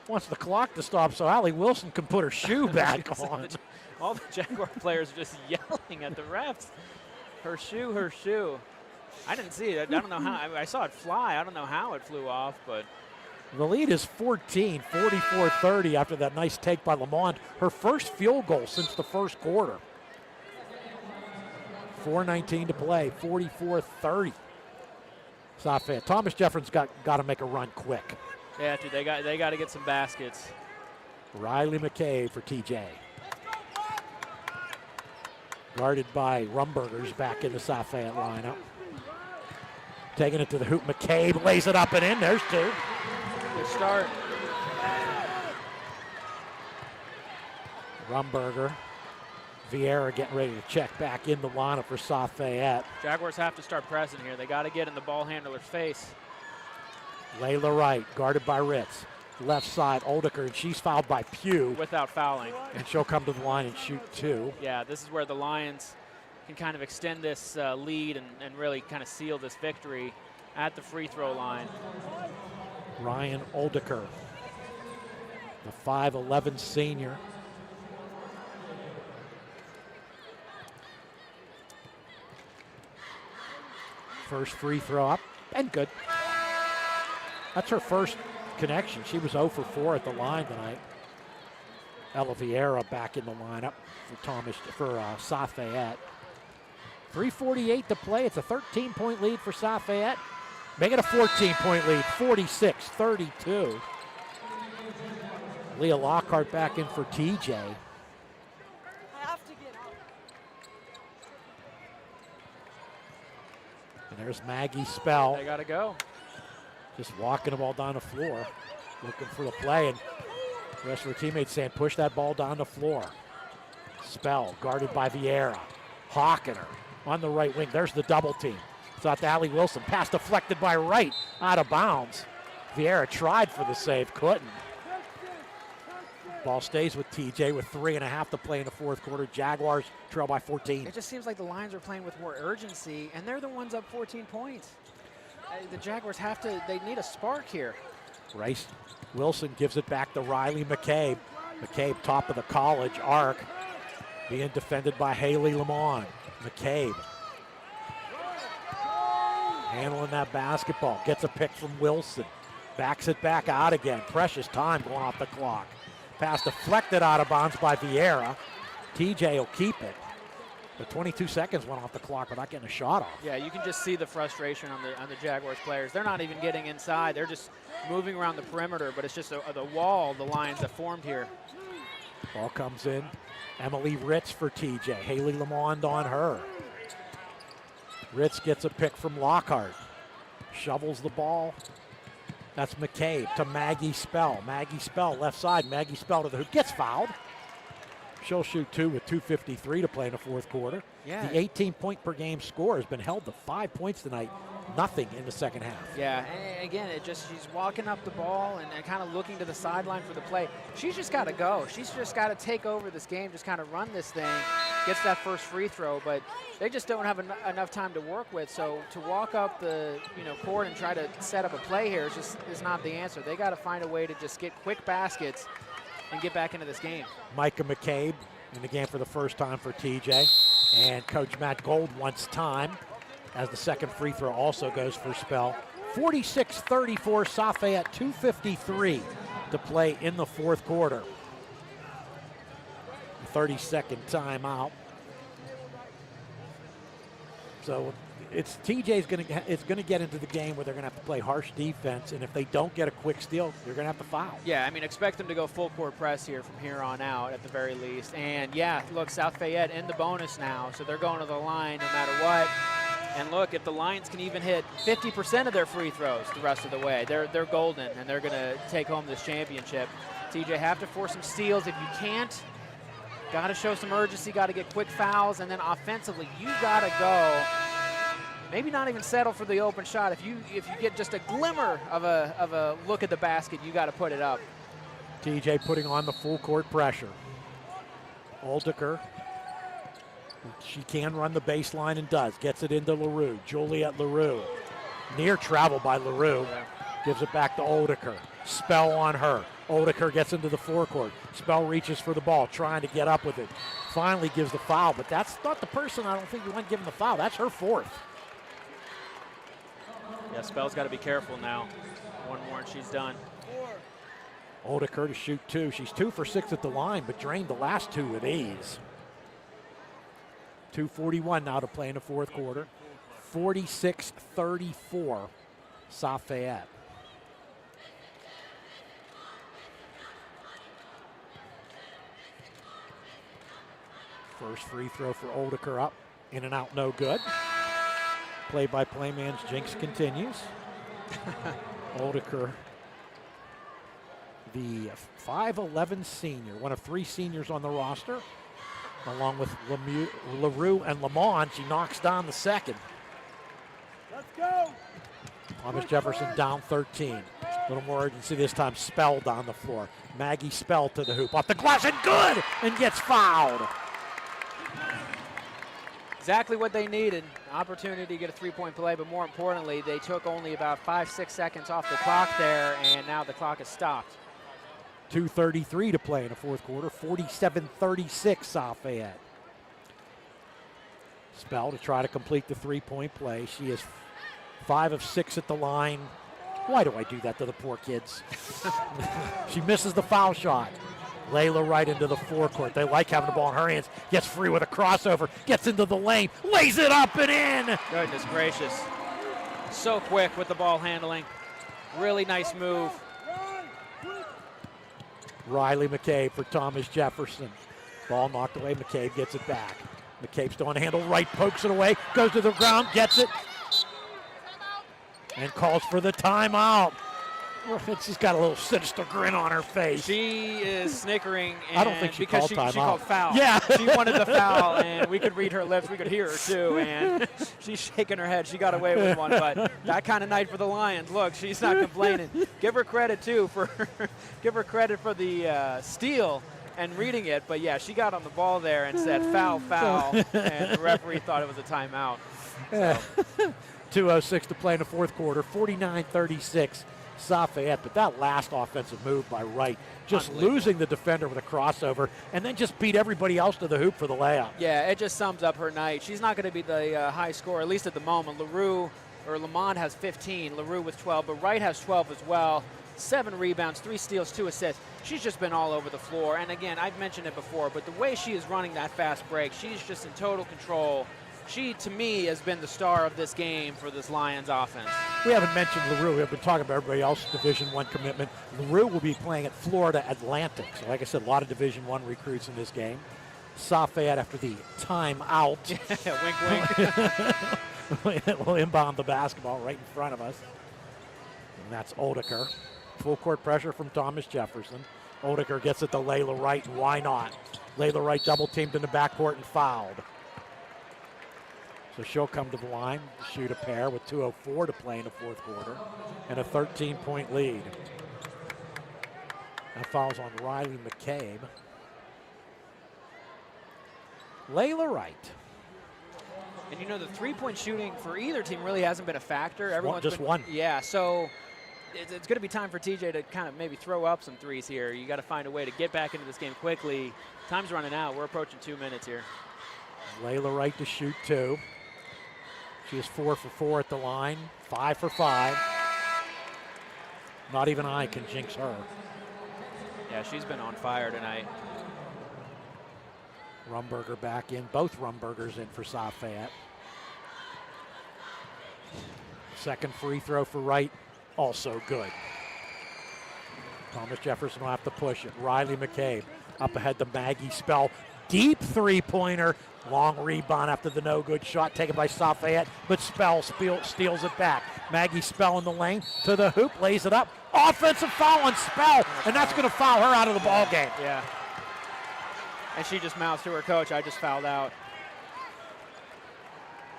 wants the clock to stop so Allie Wilson can put her shoe back on. All the Jaguar players are just yelling at the refs. Her shoe, her shoe. I didn't see it. I don't know how. I saw it fly. I don't know how it flew off, but. The lead is 14, 44-30 after that nice take by Lamond. Her first field goal since the first quarter. 4:19 to play, 44-30. South Fayette. Thomas Jefferson's got to make a run quick. Yeah, dude, they got to get some baskets. Riley McCabe for TJ. Guarded by Rumbergers back in the South Fayette lineup. Taking it to the hoop. McCabe lays it up and in. There's 2. Good start. Rumberger. Vieira getting ready to check back in the lineup for South Fayette. Jaguars have to start pressing here. They got to get in the ball handler's face. Layla Wright, guarded by Ritz. Left side, Oldiker, and she's fouled by Pugh. Without fouling. And she'll come to the line and shoot 2. Yeah, this is where the Lions can kind of extend this lead and really kind of seal this victory at the free throw line. Ryan Oldiker, the 5'11 senior. First free throw up and good. That's her first connection. She was 0 for 4 at the line tonight. Ella Vieira back in the lineup for South Fayette. 3:48 to play. It's a 13-point lead for South Fayette. Make it a 14-point lead, 46-32. Leah Lockhart back in for TJ. And there's Maggie Spell. They got to go. Just walking the ball down the floor, looking for the play, and the rest of her teammates saying, push that ball down the floor. Spell, guarded by Vieira. Hawking her on the right wing. There's the double team. It's out to Allie Wilson. Pass deflected by Wright, out of bounds. Vieira tried for the save, couldn't. Ball stays with TJ with 3.5 to play in the fourth quarter. Jaguars trail by 14. It just seems like the Lions are playing with more urgency, and they're the ones up 14 points. The Jaguars they need a spark here. Rice Wilson gives it back to Riley McCabe. McCabe, top of the college arc, being defended by Haley Lamont. McCabe handling that basketball, gets a pick from Wilson, backs it back out again. Precious time going off the clock. Pass deflected out of bounds by Vieira. TJ will keep it. The 22 seconds went off the clock without getting a shot off. Yeah, you can just see the frustration on the Jaguars players. They're not even getting inside. They're just moving around the perimeter, but it's just the wall, the lines that formed here. Ball comes in. Emily Ritz for TJ. Haley Lamond on her. Ritz gets a pick from Lockhart. Shovels the ball. That's McCabe to Maggie Spell. Maggie Spell left side. Maggie Spell to the hoop. Gets fouled. She'll shoot 2 with 2:53 to play in the fourth quarter. Yeah. The 18-point per game score has been held to 5 points tonight. Nothing in the second half. Yeah, and again, she's walking up the ball and kind of looking to the sideline for the play. She's just got to go. She's just got to take over this game, just kind of run this thing, gets that first free throw, but they just don't have enough time to work with. So to walk up the court and try to set up a play here is not the answer. They got to find a way to just get quick baskets and get back into this game. Micah McCabe in the game for the first time for TJ. And Coach Matt Gold wants time as the second free throw also goes for Spell. 46-34, South Fayette, 2:53 to play in the fourth quarter. 30-second timeout. So it's TJ's going to get into the game where they're going to have to play harsh defense, and if they don't get a quick steal, you're going to have to foul. Yeah, I mean, expect them to go full court press here from here on out at the very least. And yeah, look, South Fayette in the bonus now, so they're going to the line no matter what. And look, if the Lions can even hit 50% of their free throws the rest of the way, they're golden, and they're going to take home this championship. TJ have to force some steals. If you can't, got to show some urgency, got to get quick fouls, and then offensively, you got to go. Maybe not even settle for the open shot. If you get just a glimmer of a look at the basket, you got to put it up. TJ putting on the full court pressure. Aldiker, she can run the baseline and does. Gets it into LaRue. Juliet LaRue. Near travel by LaRue. Yeah. Gives it back to Aldiker. Spell on her. Aldiker gets into the forecourt. Spell reaches for the ball, trying to get up with it. Finally gives the foul, but that's not the person I don't think you want giving the foul. That's her fourth. Yeah, Spell's got to be careful now. One more and she's done. Aldiker to shoot 2. She's 2 for 6 at the line, but drained the last 2 with ease. 2:41 now to play in the fourth quarter. 46-34, South Fayette. First free throw for Aldiker up. In and out, no good. Play-by-play man's jinx continues. Aldiker, the 5'11 senior, one of 3 seniors on the roster, along with LaRue and Lamont. She knocks down the second. Let's go. Thomas Jefferson down 13. A little more urgency this time. Spell down the floor. Maggie Spell to the hoop. Off the glass and good! And gets fouled. Exactly what they needed. Opportunity to get a three-point play, but more importantly, they took only about 5-6 seconds off the clock there, and now the clock has stopped. 2:33 to play in the fourth quarter. 47-36 South Fayette. Spell to try to complete the three-point play. She is 5 of 6 at the line. Why do I do that to the poor kids? She misses the foul shot. Layla right into the forecourt. They like having the ball in her hands. Gets free with a crossover. Gets into the lane. Lays it up and in. Goodness gracious. So quick with the ball handling. Really nice move. Riley McCabe for Thomas Jefferson. Ball knocked away. McCabe gets it back. McCabe still on handle. Right, pokes it away. Goes to the ground. Gets it. And calls for the timeout. She's got a little sinister grin on her face. She is snickering. And I don't think she because called timeout. She called foul. Yeah. She wanted the foul, and we could read her lips. We could hear her, too. And she's shaking her head. She got away with one, but that kind of night for the Lions. Look, she's not complaining. Give her credit, too, give her credit for the steal and reading it. But, yeah, she got on the ball there and said, foul, foul. And the referee thought it was a timeout. So. 2:06 to play in the fourth quarter. 49-36. South Fayette, but that last offensive move by Wright, just losing the defender with a crossover, and then just beat everybody else to the hoop for the layup. Yeah, it just sums up her night. She's not going to be the high scorer, at least at the moment. Lamont has 15, LaRue with 12, but Wright has 12 as well. 7 rebounds, 3 steals, 2 assists. She's just been all over the floor. And again, I've mentioned it before, but the way she is running that fast break, she's just in total control. She, to me, has been the star of this game for this Lions offense. We haven't mentioned LaRue. We've been talking about everybody else's Division I commitment. LaRue will be playing at Florida Atlantic. So like I said, a lot of Division I recruits in this game. South Fayette after the timeout. Wink, wink. Will inbound the basketball right in front of us. And that's Odeker. Full court pressure from Thomas Jefferson. Odeker gets it to Layla Wright, and why not? Layla Wright double teamed in the backcourt and fouled. So she'll come to the line to shoot a pair with 2:04 to play in the fourth quarter and a 13-point lead. That foul's on Riley McCabe. Layla Wright. And you know, the three-point shooting for either team really hasn't been a factor. Everyone's just one. Yeah, so it's going to be time for TJ to kind of maybe throw up some threes here. You got to find a way to get back into this game quickly. Time's running out. We're approaching 2 minutes here. Layla Wright to shoot 2. She is 4 for 4 at the line, 5 for 5. Not even I can jinx her. Yeah, she's been on fire tonight. Rumberger back in, both Rumbergers in for South Fayette. Second free throw for Wright, also good. Thomas Jefferson will have to push it. Riley McCabe up ahead to Maggie Spell. Deep three-pointer. Long rebound after the no-good shot taken by South Fayette, but Spell steals it back. Maggie Spell in the lane to the hoop, lays it up. Offensive foul on Spell, and that's going to foul her out of the ball game. Yeah. And she just mouths to her coach, I just fouled out.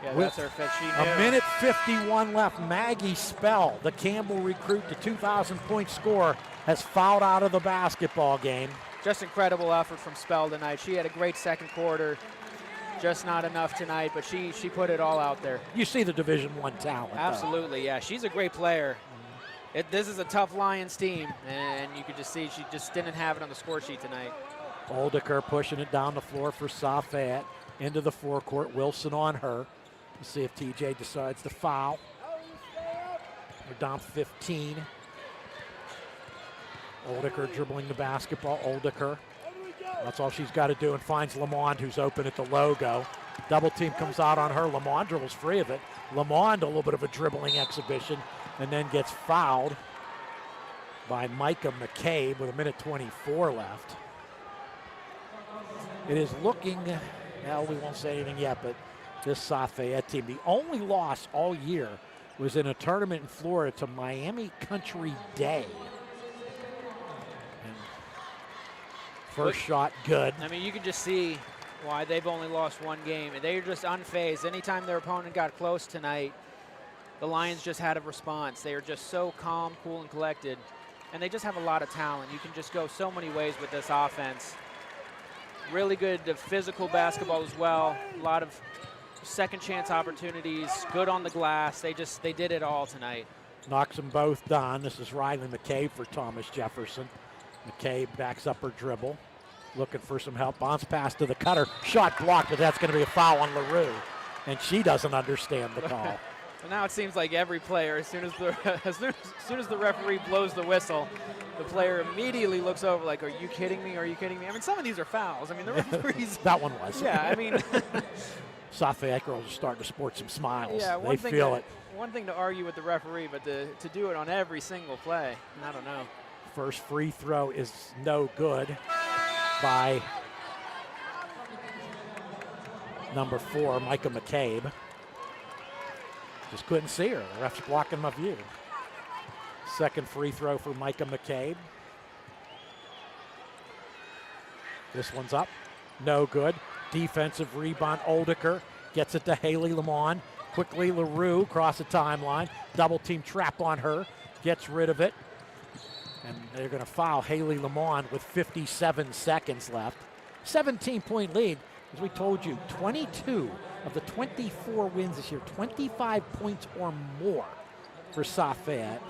Yeah, that's her fit. She knew. A minute 51 left. Maggie Spell, the Campbell recruit, the 2,000-point scorer, has fouled out of the basketball game. Just incredible effort from Spell tonight. She had a great second quarter. Just not enough tonight, but she put it all out there. You see the Division I talent. Absolutely, yeah. She's a great player. This is a tough Lions team, and you could just see she just didn't have it on the score sheet tonight. Oldeker pushing it down the floor for South Fayette. Into the forecourt. Wilson on her. Let's see if TJ decides to foul. We're down 15. Oldeker dribbling the basketball. Oldeker. That's all she's got to do, and finds Lamond, who's open at the logo. Double team comes out on her. Lamond dribbles free of it. Lamond, a little bit of a dribbling exhibition, and then gets fouled by Micah McCabe with a minute 24 left. It is looking, well, we won't say anything yet, but this South Fayette team, the only loss all year was in a tournament in Florida to Miami Country Day. First shot, good. I mean, you can just see why they've only lost one game. They're just unfazed. Anytime their opponent got close tonight, the Lions just had a response. They are just so calm, cool, and collected. And they just have a lot of talent. You can just go so many ways with this offense. Really good physical basketball as well. A lot of second chance opportunities, good on the glass. They did it all tonight. Knocks them both down. This is Riley McCabe for Thomas Jefferson. McCabe backs up her dribble, looking for some help. Bounce pass to the cutter. Shot blocked, but that's going to be a foul on LaRue. And she doesn't understand the call. Well, now it seems like every player, as soon as the referee blows the whistle, the player immediately looks over like, are you kidding me? Are you kidding me? I mean, some of these are fouls. I mean, the referees. That one was. Yeah, I mean. South Fayette girls are starting to sport some smiles. Yeah, they feel it. One thing to argue with the referee, but to do it on every single play, I don't know. First free throw is no good by number 4, Micah McCabe. Just couldn't see her. The ref's blocking my view. Second free throw for Micah McCabe. This one's up. No good. Defensive rebound. Oldeker gets it to Haley Lamont. Quickly LaRue across the timeline. Double team trap on her. Gets rid of it. And they're going to foul Haley Lamont with 57 seconds left. 17-point lead. As we told you, 22 of the 24 wins this year, 25 points or more for South Fayette.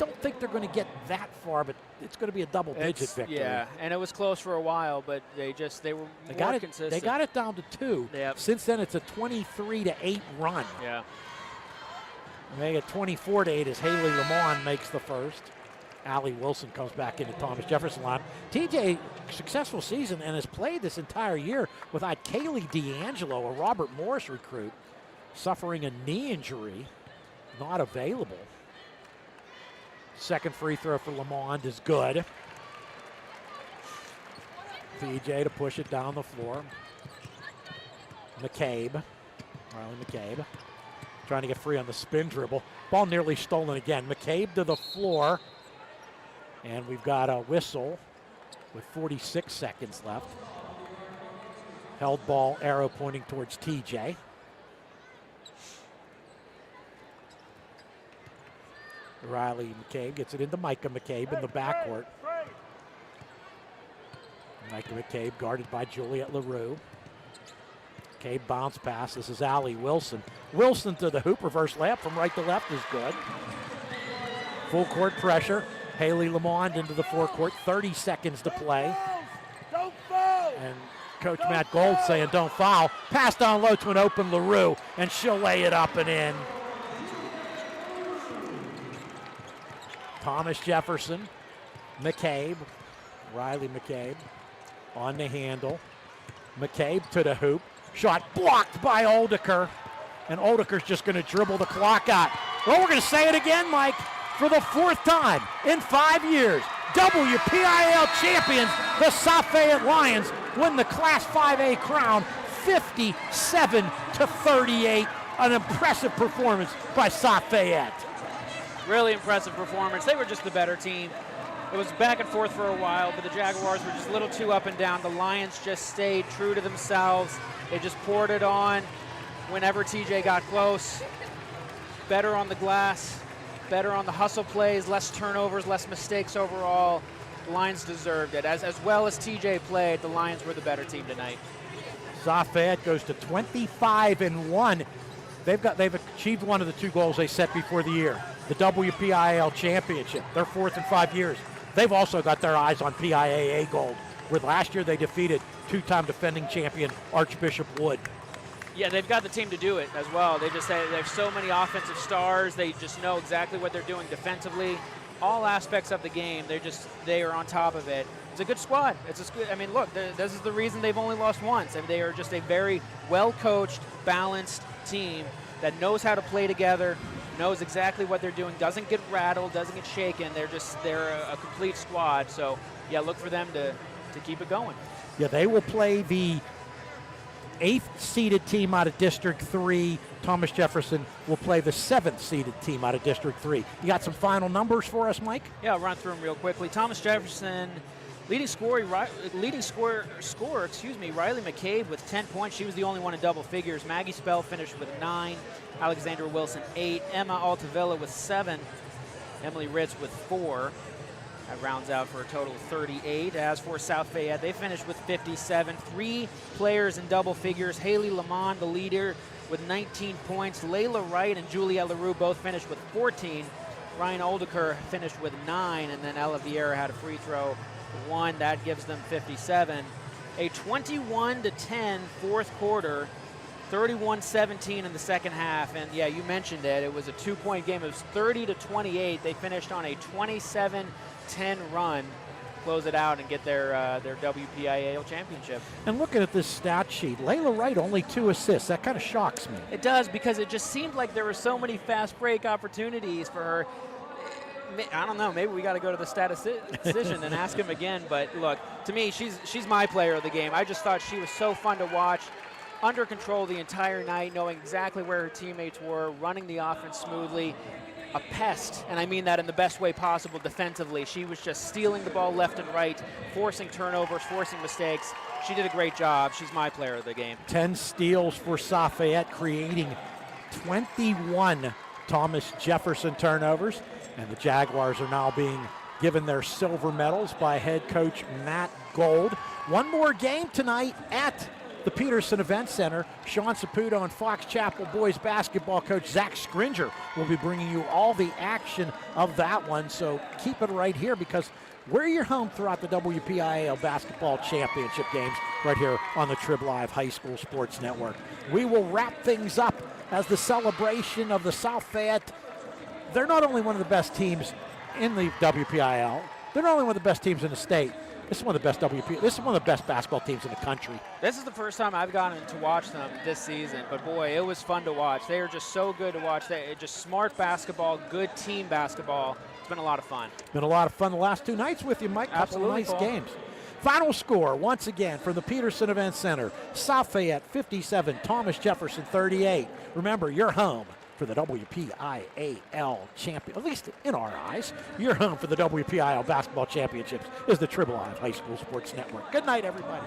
don't think they're going to get that far, but it's going to be a double-digit victory. Yeah, and it was close for a while, but they were more consistent. They got it down to 2. Yep. Since then, it's a 23-8 run. Yeah. They get 24-8 as Haley Lamont makes the first. Allie Wilson comes back into Thomas Jefferson line. TJ, successful season and has played this entire year without Kaylee D'Angelo, a Robert Morris recruit, suffering a knee injury, not available. Second free throw for Lamont is good. TJ to push it down the floor. McCabe, Riley McCabe, trying to get free on the spin dribble. Ball nearly stolen again. McCabe to the floor. And we've got a whistle with 46 seconds left. Held ball, arrow pointing towards TJ. Riley McCabe gets it into Micah McCabe in the backcourt. Micah McCabe guarded by Juliet LaRue. McCabe bounce pass. This is Allie Wilson. Wilson to the hoop. Reverse layup from right to left is good. Full court pressure. Haley Lamont into the forecourt. 30 seconds to play. Don't foul! And Coach Matt Gold saying don't foul. Pass down low to an open LaRue, and she'll lay it up and in. Thomas Jefferson, McCabe, Riley McCabe on the handle. McCabe to the hoop. Shot blocked by Oldeker. And Oldeker's just going to dribble the clock out. Well, we're going to say it again, Mike. For the 4th time in 5 years, WPIAL champions, the South Fayette Lions, win the Class 5A crown 57-38. An impressive performance by South Fayette. Really impressive performance. They were just the better team. It was back and forth for a while, but the Jaguars were just a little too up and down. The Lions just stayed true to themselves. They just poured it on whenever TJ got close. Better on the glass. Better on the hustle plays, less turnovers, less mistakes overall. The Lions deserved it. As well as TJ played, the Lions were the better team tonight. South Fayette goes to 25-1. They've achieved one of the 2 goals they set before the year, the WPIAL championship. They're 4th in 5 years. They've also got their eyes on PIAA gold, where last year they defeated 2-time defending champion Archbishop Wood. Yeah, they've got the team to do it as well. They have so many offensive stars. They just know exactly what they're doing defensively. All aspects of the game, they are on top of it. It's a good squad. Look, this is the reason they've only lost once. They are just a very well-coached, balanced team that knows how to play together, knows exactly what they're doing, doesn't get rattled, doesn't get shaken. They're a complete squad. So, yeah, look for them to keep it going. Yeah, they will play the 8th seeded team out of District 3. Thomas Jefferson will play the 7th seeded team out of District 3. You got some final numbers for us, Mike? Yeah, I'll run through them real quickly. Thomas Jefferson, leading scorer, Riley McCabe with 10 points. She was the only one in double figures. Maggie Spell finished with 9. Alexandra Wilson, 8. Emma Altavilla with 7. Emily Ritz with 4. That rounds out for a total of 38. As for South Fayette, they finished with 57. 3 players in double figures. Haley Lamont, the leader, with 19 points. Layla Wright and Julia LaRue both finished with 14. Ryan Oldeker finished with 9, and then Ella Vieira had a free throw, 1. That gives them 57. A 21-10 fourth quarter, 31-17 in the second half. And yeah, you mentioned it. It was a 2-point game. It was 30-28. They finished on a 27-10 run, close it out and get their WPIAL championship. And looking at this stat sheet, Layla Wright only 2 assists. That kind of shocks me. It does, because it just seemed like there were so many fast break opportunities for her. I don't know, maybe we got to go to the statistician and ask him again, but look, to me, she's my player of the game. I just thought she was so fun to watch, under control the entire night, knowing exactly where her teammates were, running the offense smoothly. A pest, and I mean that in the best way possible defensively. She was just stealing the ball left and right, forcing turnovers, forcing mistakes. She did a great job. She's my player of the game. 10 steals for South Fayette, creating 21 Thomas Jefferson turnovers. And the Jaguars are now being given their silver medals by head coach Matt Gold. One more game tonight at the Peterson Event Center. Sean Saputo and Fox Chapel boys basketball coach Zach Scringer will be bringing you all the action of that one. So keep it right here, because we're your home throughout the WPIAL basketball championship games right here on the Trib Live High School Sports Network. We will wrap things up as the celebration of the South Fayette. They're not only one of the best teams in the WPIAL, they're not only one of the best teams in the state. This is one of the best This is one of the best basketball teams in the country. This is the first time I've gotten to watch them this season, but boy, it was fun to watch. They are just so good to watch. They're just smart basketball, good team basketball. It's been a lot of fun. Been a lot of fun the last 2 nights with you, Mike. Absolutely, couple of nice games. Final score, once again, from the Peterson Event Center. South Fayette 57, Thomas Jefferson 38. Remember, you're home for the WPIAL champion, at least in our eyes. You're home for the WPIAL basketball championships is the Trib Live High School Sports Network. Good night, everybody.